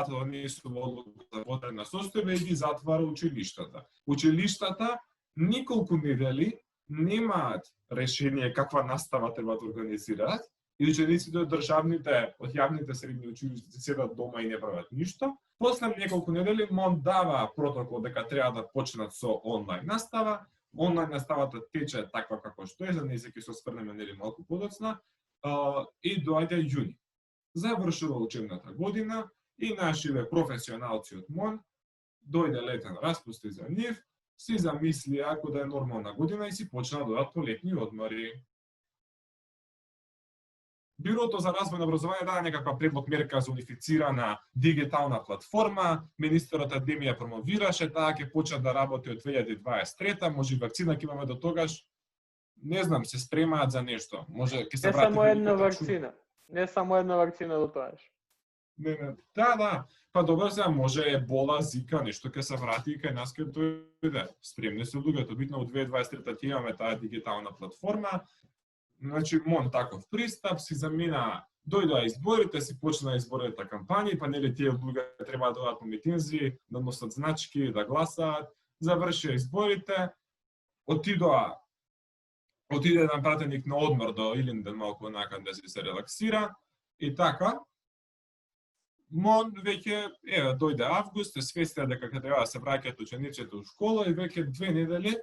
донесува одлука за водрена состојба и ги затвара училиштата. Училиштата неколку недели немаат решение каква настава треба да организираат и учениците од јавните средни училишта седат дома и не прават ништо. После неколку недели МОН дава протокол дека треба да почнат со онлайн настава. Онлайн наставата тече таква како што е, за неја ќе се осврнеме малку подоцна. И доаѓа јуни. Завршува учебната година и нашите професионалци од МОН дојде летен распуст за нив, си замислија ако да е нормална година и си почна да дојдат по летни одмори. Бюрото за развој на образование даде некаква предлог мерка за унифицирана дигитална платформа, министерот Адемија промовираше, таа ќе почне да работи од 2023, може и вакцина ќе имаме до тогаш. Не знам, се спремаат за нешто. Може ќе се врати. Не само една вакцина. Не само една вакцина до тоаш. Не. Да. Па добро се може ебола, зика, нешто ќе се врати и кај нас ќе дојде. Спремни се луѓето, битно во 2023 ќе имаме таа дигитална платформа. Значи МОН таков пристап си замина, дојдоа изборите, си почна изборната кампања, па нели тие луѓе треба да дојдат по митинзи, да носат значки, да гласаат, завршија изборите, отиде еден пратеник на одмор до Илинден малку накаде да се релаксира и така. МОН веќе дојде август, свестија дека треба да се враќаат учениците у школа и веќе 2 недели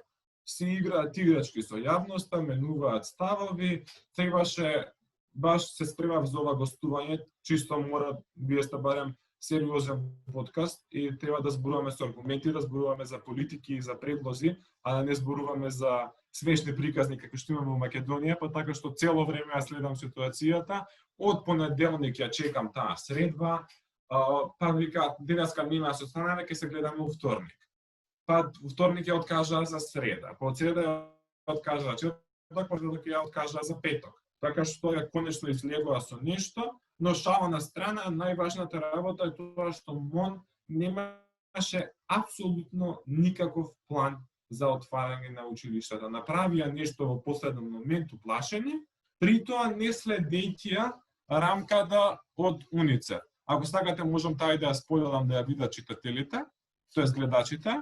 си играат играчки со јавноста, менуваат ставови, требаше баш се спремав за ова гостување, чисто мора, вие сте барем сериозен подкаст и треба да зборуваме со аргументи, да зборуваме за политики и за предлози, а да не зборуваме за смешни приказни како што имаме во Македонија, па така што цело време ја следам ситуацијата. Од понеделник ја чекам таа средба, па вика денеска нема се останаме, ќе се гледаме во вторник. Па вторник ја откажаа за среда, па од среда ја откажаа четврток, па ја откажаа за петок. Така што ја конечно излегува со нешто, но шала на страна, најважната работа е тоа што МОН немаше апсолутно никаков план за отварање на училиштата. Направија нешто во последен момент уплашени, при тоа не следејќи рамката од УНИЦЕФ. Ако сакате можам таа да ја споделам да ја видат читателите. тоест гледачите,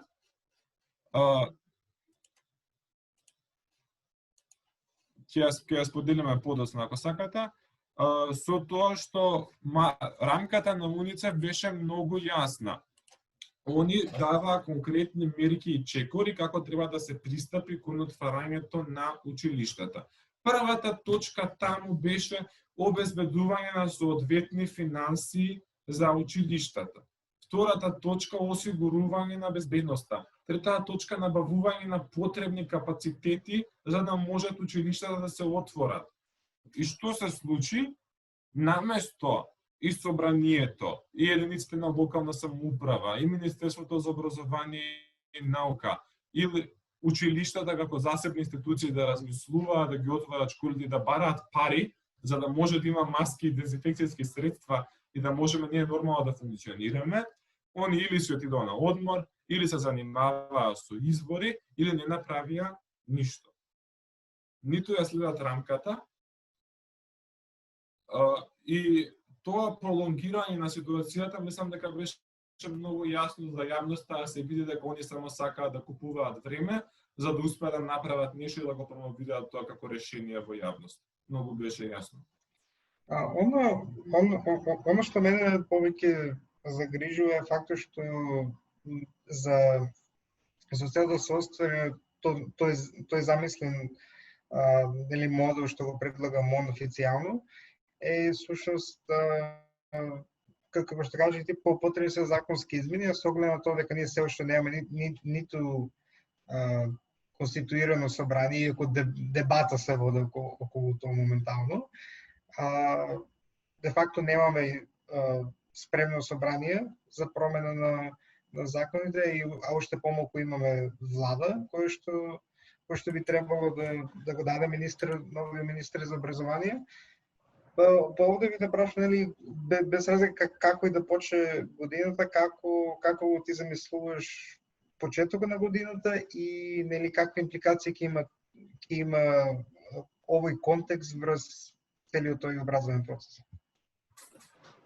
ќе ја споделиме подоцна ако сакате, со тоа што рамката на УНИЦЕФ беше многу јасна. Они даваа конкретни мерки и чекори како треба да се пристапи кон отварањето на училиштата. Првата точка таму беше обезбедување на соодветни финансии за училиштата. Втората точка осигурување на безбедноста. Третата точка набавување на потребни капацитети за да можат училиштата да се отворат. И што се случи? Наместо и собранието, и единиците на локална самоуправа, и Министерството за образование и наука, или училиштата како засебни институции да размислуваат, да ги отворат школите, да бараат пари, за да може да има маски и дезинфекцијски средства и да можеме ние нормално да функционираме, они или се отидоа на одмор, или се занимаваа со избори, или не направија ништо. Ниту ја следат рамката, и тоа пролонгирање на ситуацијата, мислам дека беше многу јасно за јавноста, да се види дека они само сакаат да купуваат време, за да успеат да направат нешто и да го промовираат тоа како решение во јавност. Многу беше јасно. Оно што мене повеќе загрижува е фактот што за цел да се оствари тој замислен модел што го предлага МОН официјално, е сушност, како што кажа ти, потребни се законски измени, со оглед на тоа дека ние се уште немаме ниту конституирано собрание, иако дебата се води околу тоа моментално. Де факто немаме спремно собрание за промена на законите и уште помалку имаме влада кој што би требало да го даде новиот министер за образование. Па овде ви да прашам, нели, без разлика како и да почне годината, како ти замислуваш почетокот на годината и нели какви импликации ќе има овој контекст врз целиот тој образовен процес?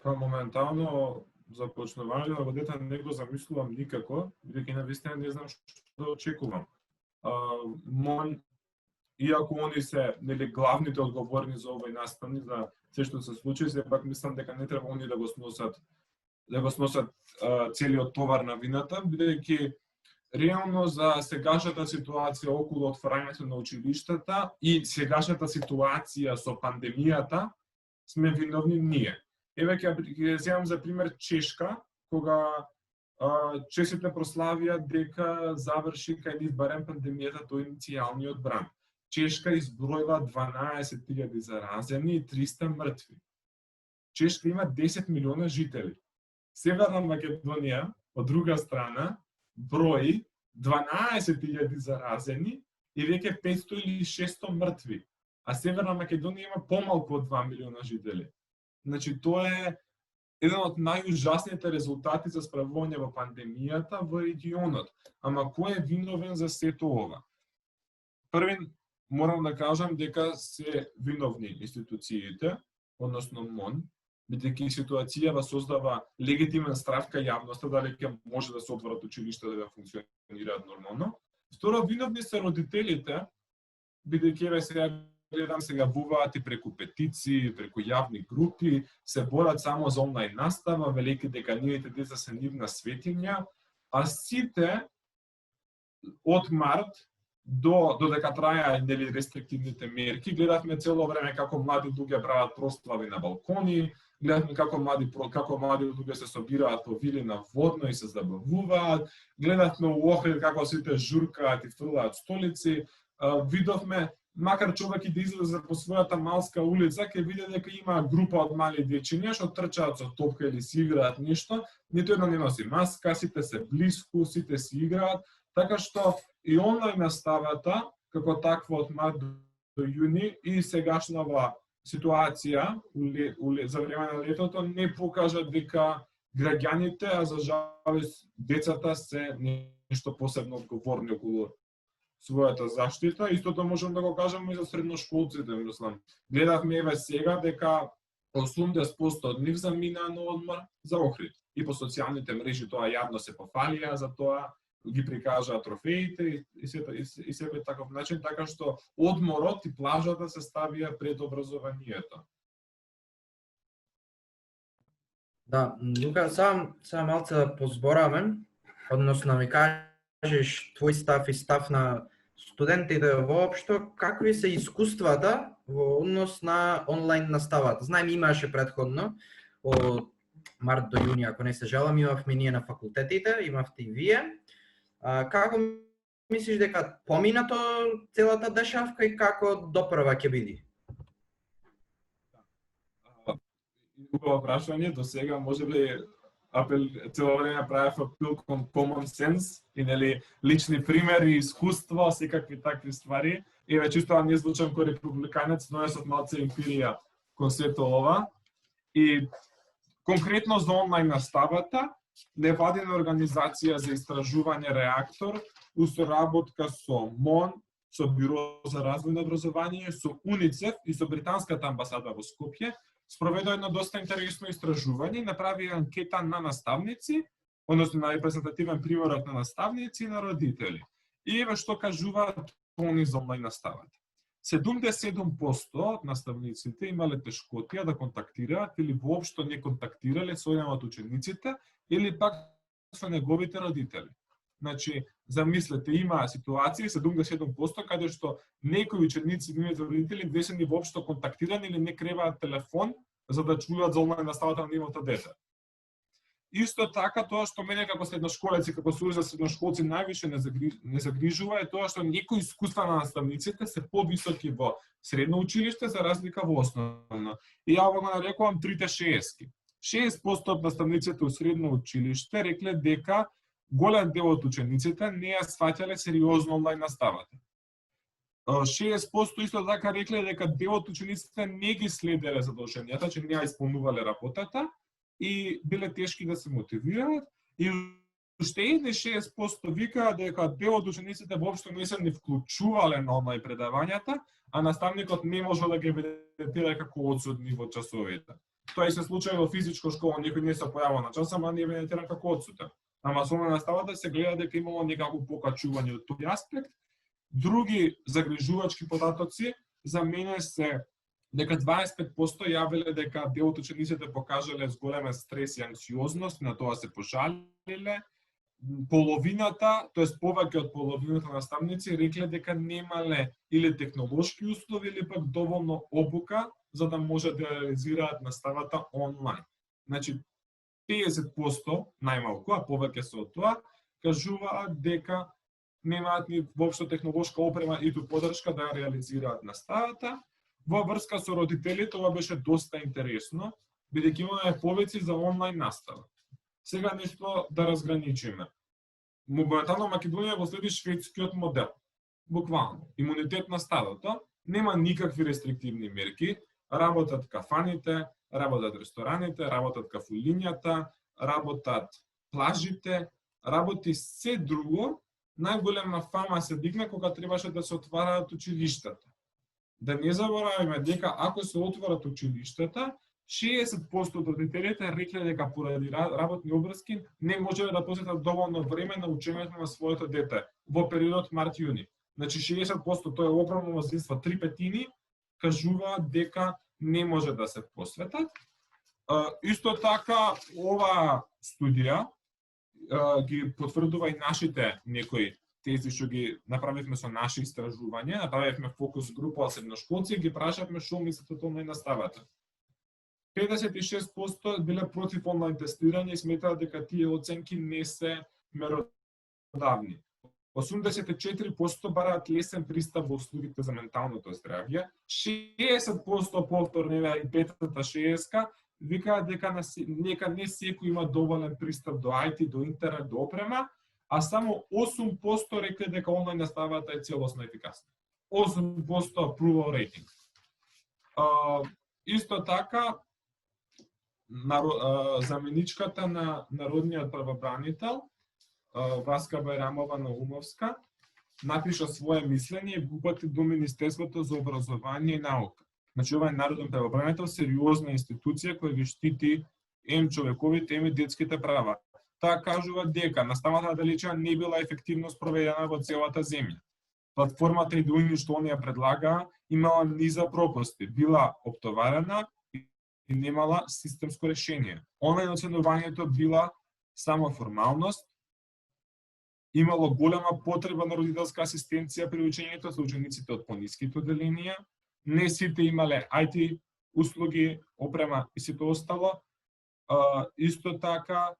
Па моментално започнување на годината не го замислувам никако, бидејќи навистина не знам што да очекувам. МОН, иако они се нели главните одговорни за овој настани, за се што се случи, сепак мислам дека не треба они да го сносат целиот товар на вината, бидејќи реално за сегашната ситуација околу отварањето на училиштата и сегашната ситуација со пандемијата сме виновни ние. Еве ќе земам за пример Чешка, кога чешите прославија дека заврши кај нив барем пандемијата до иницијалниот бран. Чешка изброила 12.000 заразени и 300 мртви. Чешка има 10 милиона жители. Северна Македонија, од друга страна, брои 12.000 заразени и веќе 500 или 600 мртви. А Северна Македонија има помалку од 2 милиона жители. Значи, тоа е еден од најужасните резултати за справување во пандемијата во регионот. Ама кој е виновен за сето ова? Првен, морам да кажам дека се виновни институциите, односно МОН, бидејќи ситуацијава создава легитимен страв кај јавноста дали ќе може да се отворат училишта да функционираат нормално. Второ, виновни се родителите, бидејќи еве сега буваат и преку петиции, преку јавни групи, се борат само за онлайн настава, велики дека нивните деца се нивна светиња, а сите од март додека траја нели рестриктивните мерки, гледавме цело време како млади луѓе прават прослави на балкони, гледавме како млади луѓе се собираат по вили на водно и се забавуваат, гледавме у Охрид како сите журкаат и фрлаат столици, видовме макар човек и да излезе по својата малска улица, ќе види дека има група од мали дечиња што трчаат со топка или си играат нешто, ниту една не носи маска, сите се блиску, сите си играат, така што и онлайн наставата, како таква од март до јуни и сегашнава ситуација за време на летото не покажа дека граѓаните, а за жалост децата се нешто посебно одговорни околу својата заштита. Истото можам да го кажам и за средношколците, мислам. Гледавме еве сега дека 80% од нив заминаа на одмор за Охрид. и по социјалните мрежи тоа јавно се пофалија за тоа, ги прикажаа трофеите и себе таков начин, така што одморот и плажата се ставија пред образованието. Да, Лука, сам малце да позбораваме, односно ми кажеш твој став и став на студентите воопшто, какви се искуствата во однос на онлайн наставата? Знаем, имаше претходно, од март до јуни, ако не се жалам, имавме ние на факултетите, имавте и вие. Како мислиш дека поминато целата дешавка и како допрва ќе биде? Убаво прашање, до сега можеби цело време правев апел кон common sense и нели лични примери, искуство, секакви такви ствари. Еве чисто не звучам кој републиканец, но со малце емпирија кон сето ова. И конкретно за онлайн наставата, невладина организација за истражување Реактор, у соработка со МОН, со Бюро за развој на образование, со УНИЦЕФ и со британската амбасада во Скопје, спроведе едно доста интересно истражување и направи анкета на наставници, односно на репрезентативен примерок на наставници и на родители. И еве што кажуваат они за онлайн наставата. 77% од наставниците имале тешкотија да контактираат или воопшто не контактирале со еден од учениците или пак со неговите родители. Значи, замислете, има ситуации 77% каде што некои ученици и нивните родители не се ни воопшто контактирани или не креваат телефон за да чујат за онлайн наставата на нивното дете. Исто така, тоа што мене како средношколец и како сојуз за средношколци највише не загрижува е тоа што некои искуства на наставниците се повисоки во средно училиште за разлика во основно. И ја го нарекувам трите 60. 60% од наставниците у средно училиште рекле дека голем дел од учениците не ја сваќале сериозно онлайн наставата. 60% исто така рекле дека дел од учениците не ги следеле задолженијата, че не ја исполнувале работата и биле тешки да се мотивираат. И уште едни 60% викаат дека дел од учениците воопшто не се ни вклучувале на онлайн предавањата, а наставникот не може да ги evidentира како одсутни во часовите. Тоа и се случај во физичко школа, некој не се појавува на час, ама не е evidentиран како одсутен. Ама со наставата се гледа дека имало некако покачување од тој аспект. Други загрижувачки податоци за мене се дека 25% јавиле дека дел од учениците покажале зголемен стрес и анксиозност, на тоа се пожалиле. Половината, тоест повеќе од половината наставници рекле дека немале или технолошки услови или пак доволно обука за да може да реализираат наставата онлайн. Значи 50% најмалку, а повеќе се од тоа, кажуваат дека немаат ни воопшто технолошка опрема и поддршка да реализираат наставата. Во врска со родителите ова беше доста интересно, бидејќи имаме повици за онлайн настава. Сега нешто да разграничиме. Моментално Македонија го следи шведскиот модел. Буквално, имунитет на стадото, нема никакви рестриктивни мерки, работат кафаните, работат рестораните, работат кафулињата, работат плажите, работи се друго. Најголема фама се дигна кога требаше да се отвараат училиштата. Да не забораваме дека ако се отворат училиштата, 60% од родителите рекле дека поради работни обврски не можеле да посветат доволно време на учењето на своето дете во периодот март-јуни. Значи 60%, тоа е огромно мнозинство, 3/5 кажуваат дека не може да се посветат. Исто така, ова студија ги потврдува и нашите некои тези што ги направивме со наши истражувања, направивме фокус група од средношколци и ги прашавме што мислат од онлайн наставата. 56% биле против онлайн тестирање и сметаат дека тие оценки не се меродавни. 84% бараат лесен пристап во услугите за менталното здравје. 60% повторно и петата 60 викаат дека не секој има доволен пристап до IT, до интернет, до опрема, а само 8% рекле дека онлайн наставата е целосно ефикасна. 8% approval rating. Исто така, заменичката на народниот правобранител, Васка Бајрамова Наумовска, напиша свое мислење и го упати до Министерството за образование и наука. Значи, ова е народен правобранител, сериозна институција која ги штити ем човековите, ем и детските права. Таа кажува дека наставата далеча не била ефективно спроведена во целата земја. Платформата идеологија што оние предлага имала низа пропусти, била оптоварена и немала системско решение. Онлайн оценувањето била само формалност, имало голема потреба на родителска асистенција при учењето за учениците од пониските оделенија, не сите имале IT услуги, опрема и сите остало. Исто така,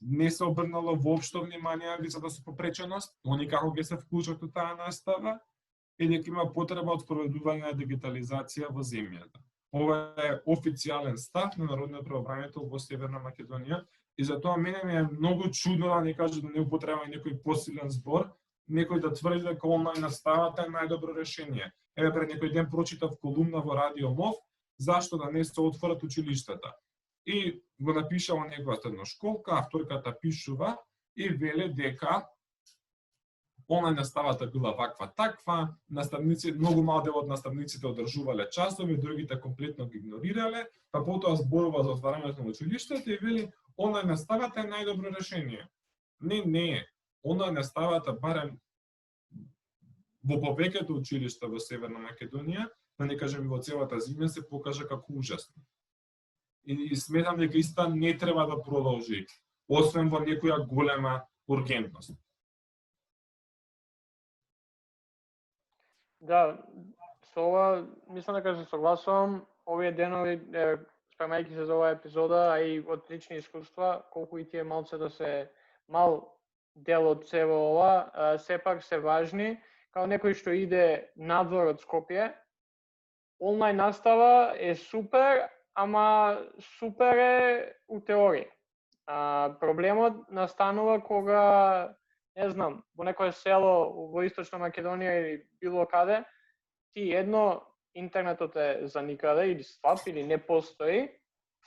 не се обрнало воопшто внимание на децата со попреченост, они како ќе се вклучат у таа настава, и дека има потреба од спроведување на дигитализација во земјата. Ова е официјален став на Народниот правобранител во Северна Македонија, и затоа мене ми е многу чудно да не кажа да не употребува некој посилен збор, некој да тврди дека онлайн наставата е најдобро решение. Еве пред некој ден прочитав колумна во Радио МОВ зашто да не се отворат училиштата. И го напишала неговата едношколка, авторката пишува и веле дека онлайн наставата била ваква таква, наставници, многу мал дел од наставниците одржувале часови, другите комплетно ги игнорирале, па потоа зборува за отварањето на училиштата и вели онлайн наставата е најдобро решение. Не е. Онлайн наставата барем во повеќето училишта во Северна Македонија, да не кажем и во целата земја, се покажа како ужасно. И сметам дека иста не треба да продолжи, освен во некоја голема ургентност. Да, со ова мислам дека се согласувам. Овие денови, спремајќи се за оваа епизода, а и од лични искуства, колку и тие малце да се мал дел од се во ова, сепак се важни. Као некој што иде надвор од Скопје, онлайн настава е супер, ама супер е у теорија. Проблемот настанува кога, не знам, во некое село во Источна Македонија или било каде, ти едно, интернетот е за никаде или слаб или не постои,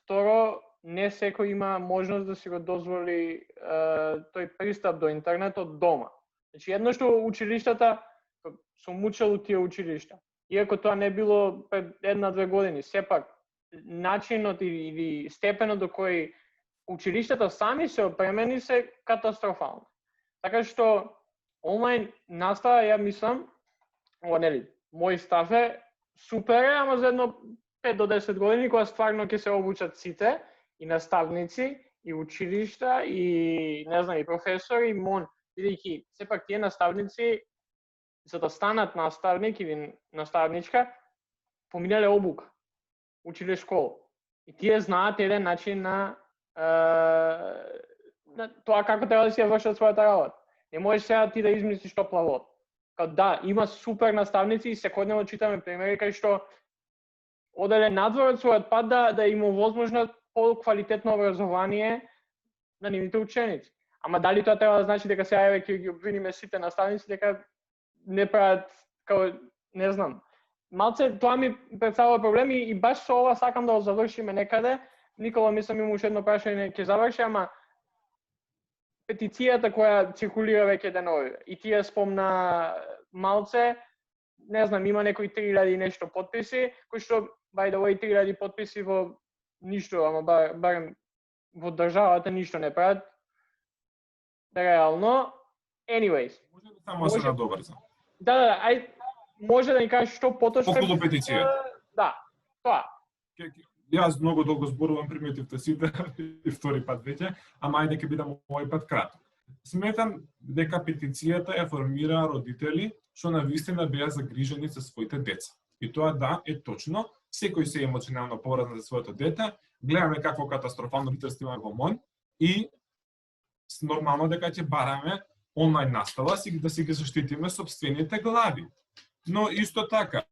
второ, не секој има можност да си го дозволи тој пристап до интернетот дома. Значи, едно што училиштата, сум учел у тие училишта, иако тоа не било пред 1-2 години, сепак, начинот или степенот до кој училиштата сами се опремени се катастрофално. Така што онлайн настава, ја мислам, ова нели, мој став е супер е, ама за едно 5 до 10 години кога стварно ќе се обучат сите и наставници и училишта и не знам и професори, бидејќи сепак тие наставници за да станат наставник или наставничка поминале обука, училе школа. И тие знаат еден начин на тоа како треба да си ја вршат својата работа. Не можеш сега ти да измислиш топла вода. Да, има супер наставници и секојдневно читаме примери кај што оделе надвор од својот пат да им овозможнат по-квалитетно образование на нивните ученици. Ама дали тоа треба да значи дека сега еве ќе ги обвиниме сите наставници дека не прават како не знам. Малце тоа ми представува проблеми и баш со ова сакам да го завршиме некаде. Никола мислам има уште едно прашање ќе заврши, ама петицијата која циркулира веќе денови и тие спомна малце, не знам, има некои 3000 нешто потписи, кои што by the way 3000 потписи во ништо, ама барем во државата ништо не прават. Реално, anyways. Може да само се надобрза. Да, ај може да ни кажеш што поточно околу петицијата. Да, тоа. Јас многу долго зборувам, приметивте сите и втори пат веќе, ама ајде ќе бидам овој пат краток. Сметам дека петицијата ја формира родители што навистина беа загрижени за своите деца. И тоа да, е точно, секој се емоционално поврзан за своето дете, гледаме какво катастрофално родителство има во МОН и нормално дека ќе бараме онлайн настава да си ги заштитиме сопствените глави. Но исто така,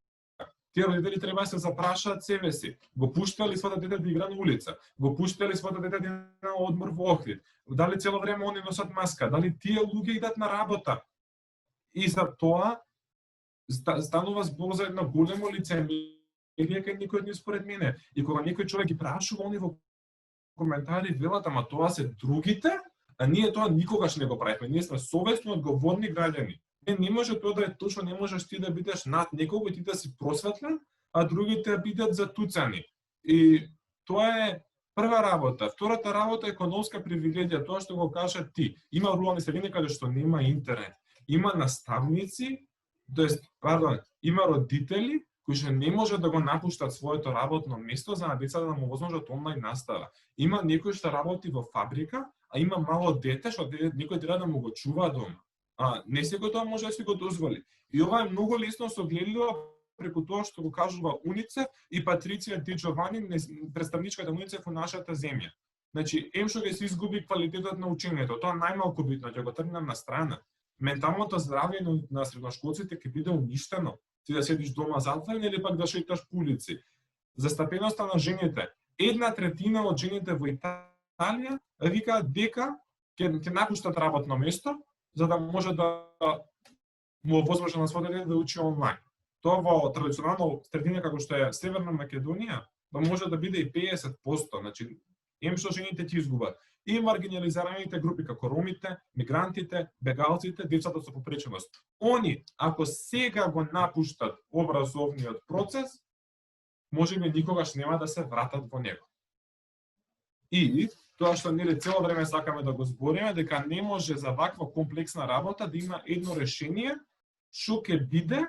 тие родители треба да се запрашаат себе си. Го пуштали своето дете да игра на улица? Го пуштали своето дете да на одмор во Охрид? Дали цело време они носат маска? Дали тие луѓе идат на работа? И за тоа станува збор за едно големо лицемерие кај никој од нив според мене. И кога некој човек ги прашува они во коментари велат, ама тоа се другите, а ние тоа никогаш не го правиме. Ние сме совесно одговорни граѓани. Не може тоа да е точно, не можеш ти да бидеш над некого и ти да си просветлен, а другите бидат затуцани. И тоа е Прва работа, втората работа е економска привилегија, тоа што го кажа ти. Има рурални средини каде што нема интернет. Има наставници, има родители кои што не можат да го напуштат своето работно место за на децата да му возможат онлайн настава. Има некој што работи во фабрика, а има мало дете што некој треба да му го чува дома. Не секој тоа може да си го дозволи. И ова е многу лесно согледливо преку тоа што го кажува УНИЦЕФ и Патриция Ди Джовани, представничката УНИЦЕФ во нашата земја. Значи, што ќе се изгуби квалитетот на учењето, тоа најмалку битно, ќе го тргнам на страна. Менталното здравје на средношколците ќе биде уништено. Ти да седиш дома затворен или пак да шеташ по улици. Застапеноста на жените. 1/3 од жените во Италија викаат дека ќе напуштат работно место за да може да му овозможи на своето дете да учи онлайн. Тоа во традиционално средина како што е Северна Македонија, може да биде и 50%, значи што жените ќе изгубат. И маргинализираните групи како ромите, мигрантите, бегалците, децата со попреченост. Они, ако сега го напуштат образовниот процес, можеби никогаш нема да се вратат во него. И тоа што ние цело време сакаме да го збориме, дека не може за ваква комплексна работа да има едно решение што ќе биде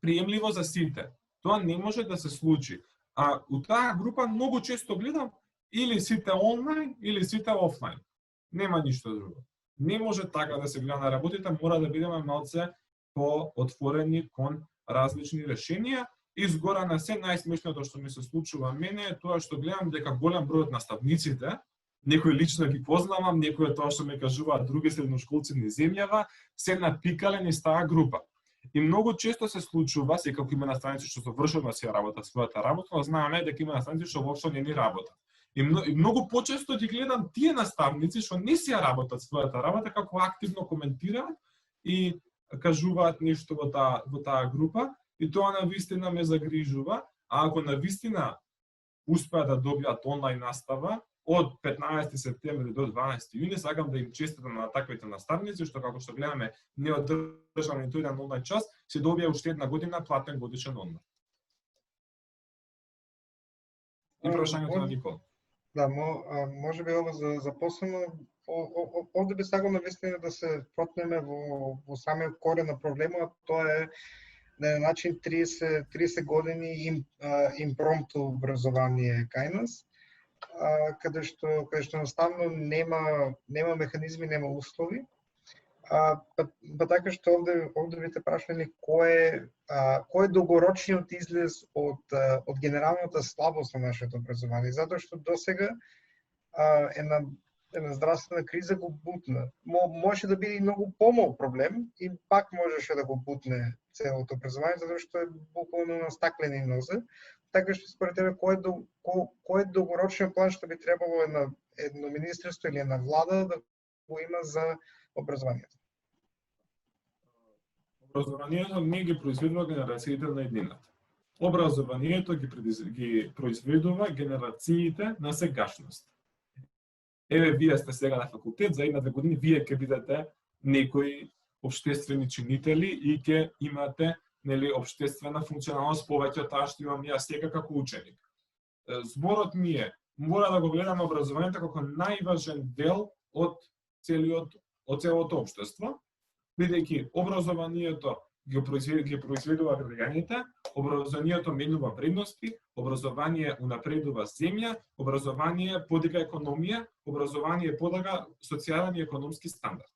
приемливо за сите. Тоа не може да се случи. А у таа група многу често гледам или сите онлайн, или сите офлайн. Нема ништо друго. Не може така да се гледа на работите, мора да бидеме малце по-отворени кон различни решенија. И згора на се најсмешното што ми се случува мене е тоа што гледам дека голем број од наставниците, некои лично ги познавам, некои тоа што ме кажуваат други средношколци низ земјава, се напикале низ таа група. И многу често се случува, секако има наставници што совршено си работат својата работа, но знаеме дека има наставници што воопшто не ни работат. И многу почесто ги гледам тие наставници што не си работат својата работа, како активно коментираат и кажуваат нешто во таа група, и тоа навистина ме загрижува, а ако навистина успеа да добијат онлайн настава од 15 септември до 12 јуни, сакам да им честитам на таквите наставници, што како што гледаме не одржан ниту еден онлайн час, се добија уште една година платен годишен онлайн. И прашањето на Никола. Да, може би ова за посебно, овде би сакал навистина да се протнеме во самиот корен на проблемот, тоа е на начин 30 години импромпту образование кај нас, каде што наставно нема механизми, нема услови. Па така што овде ви те прашале кој е долгорочниот излез од генералната слабост на нашето образование, затоа што досега една здравствена криза го бутна. Може да биде и многу помал проблем и пак можеше да го бутне целото образование, затоа што е буквално на стаклени нозе. Така што според тебе кој е долгорочниот план што би требало едно министерство или една влада да го има за образованието? Образованието не ги произведува генерациите на еднината. Образованието ги произведува генерациите на сегашност. Еве, вие сте сега на факултет, за 1-2 години вие ќе бидете некои општествени чинители и ќе имате општествена функционалност повеќе од таа што имам јас сега како ученик. Зборот ми е, мора да го гледаме образованието како најважен дел од целото општество, бидејќи образованието ги произведува граѓаните, образованието менува вредности, образование унапредува земја, образование подига економија, образование подига социјален и економски стандард.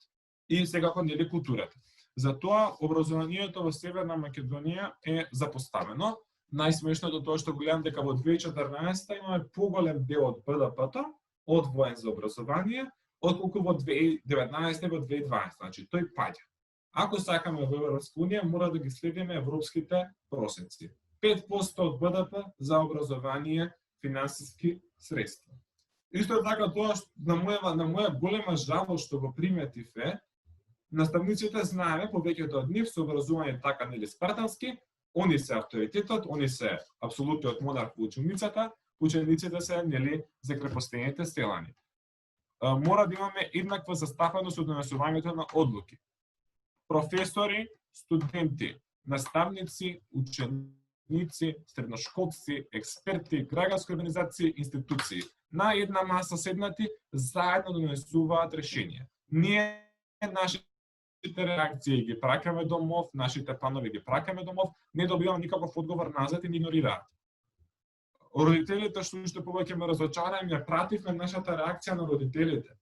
И секако нели културата. Затоа образованието во Северна Македонија е запоставено. Најсмешното тоа што гледам дека во 2014 имаме поголем дел од БДП-то одвоен за образование, отколку во 2019 и во 2012, значи тој паѓа. Ако сакаме во Европска унија, мора да ги следиме европските просеци. 5% од БДП за образование, финансиски средства. Исто така тоа на моја голема жалост што го приметив е, наставниците знаеме повеќето од нив со образование така нели спартански, они се авторитетот, они се апсолутниот монарх во учениците се нели закрепостените селани. Мора да имаме еднаква застапеност од донесувањето на одлуки. Професори, студенти, наставници, ученици ученици, средношколци, експерти, граѓански организации, институции. На една маса седнати, заедно донесуваат решение. Ние нашите реакции ги пракаме домов, нашите планови ги пракаме домов, не добиваме никаков одговор назад и ни игнорираат. Родителите што уште повеќе ме разочараат, ја пративме нашата реакција на родителите.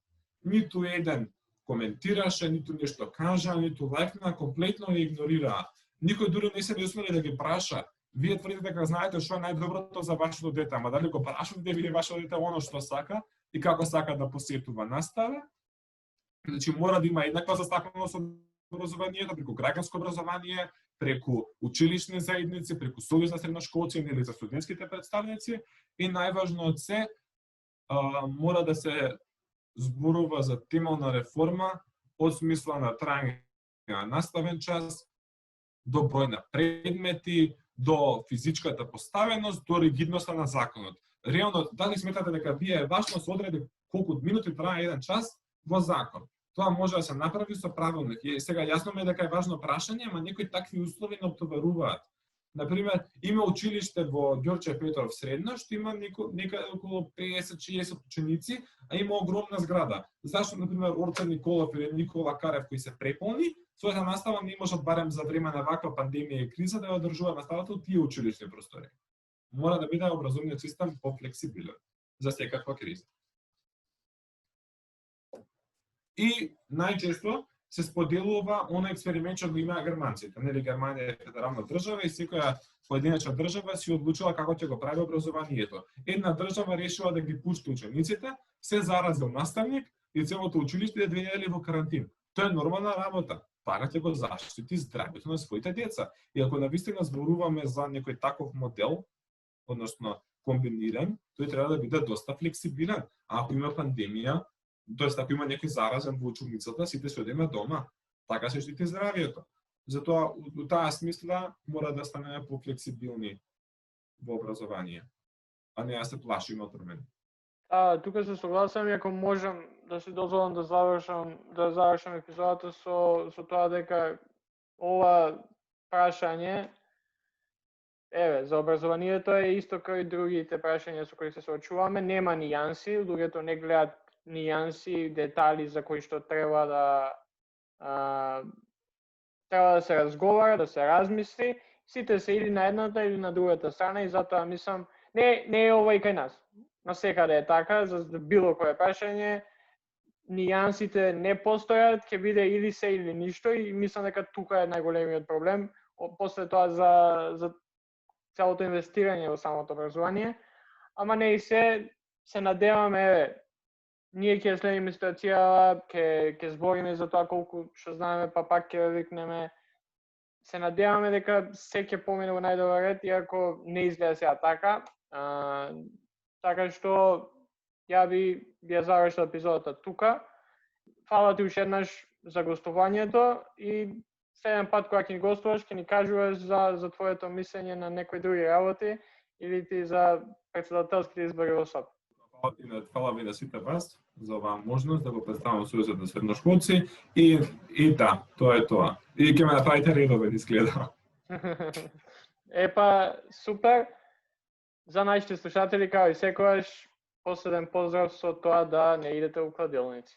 Ниту еден коментираше, ниту нешто кажа, ниту лајкна, комплетно ја игнорираа. Никој дури не се не усмели да ги праша. Вие тврдите дека знаете што е најдоброто за вашето дете, ама дали го прашувате вие вашето дете оно што сака и како сака да посетува настава? Значи мора да има еднаква застапеност од образованието, преку граѓанско образование, преку училишни заедници, преку Сојуз на средношколци или за студентските представници и најважно од се мора да се зборува за темелна реформа од смисла на трајање на наставен час, до број на предмети, до физичката поставеност, до ригидноста на законот. Реално, дали сметате дека вие е важно се одреди колку минути трае еден час во закон? Тоа може да се направи со правилник. И сега јасно ми е дека е важно прашање, ама некои такви услови не обтоваруваат. Например, има училиште во Ѓорче Петров средно, што има некаде околу 50-60 ученици, а има огромна зграда. Зашто, например, Орце Николов или Никола Карев кои се преполни, својата настава не можат барем за време на ваква пандемија и криза да ја одржува наставата од тие училишни простори. Мора да биде образовниот систем пофлексибилен за секаква криза. И најчесто се споделува оној експеримент што го имаа германците. Нели Германија е федерална држава и секоја поединечна држава си одлучила како ќе го прави образованието. Една држава решила да ги пушти учениците, се заразил наставник и целото училиште 2 недели во карантин. Тоа е нормална работа. Така ќе го заштити здравјето на своите деца. И ако навистина зборуваме за некој таков модел, односно комбиниран, тој треба да биде доста флексибилен. А ако има пандемија, тоест ако има некој заразен во училницата, сите се одиме дома. Така се штити здравјето. Затоа, у таа смисла, мора да станеме пофлексибилни во образование, а не да се плашиме од промени. Тука се согласам, и ако можам да си дозволам да завршам епизодата со тоа дека ова прашање за образованието е исто како и другите прашања со кои се соочуваме, нема нијанси, луѓето не гледат нијанси, детали за кои што треба да се разговара, да се размисли, сите се или на едната или на другата страна и затоа мислам, не е ова и кај нас. Насекаде е така, за било кое прашање, нијансите не постојат, ќе биде или се или ништо и мислам дека тука е најголемиот проблем, после тоа за целото инвестирање во самото образование, ама не и се надеваме, ние ќе следиме ситуацијава, ќе збориме за тоа колку што знаеме, па пак ќе викнеме. Се надеваме дека се ќе помине во најдобар ред, иако не изгледа сега така. Така што ја би ја завршил епизодата тука. Фала ти уште еднаш за гостувањето и следен пат кога ќе ни гостуваш, ќе ни кажуваш за твоето мислење на некои други работи или ти за председателските избори во СОП. Фала ви на сите вас за оваа можност да го представам Сојузот на средношколци и да, тоа е тоа. И ќе ме направите редовен, изгледа. Епа, супер. За нашите слушатели, као и секогаш, последен поздрав со тоа да не идете у кладилници.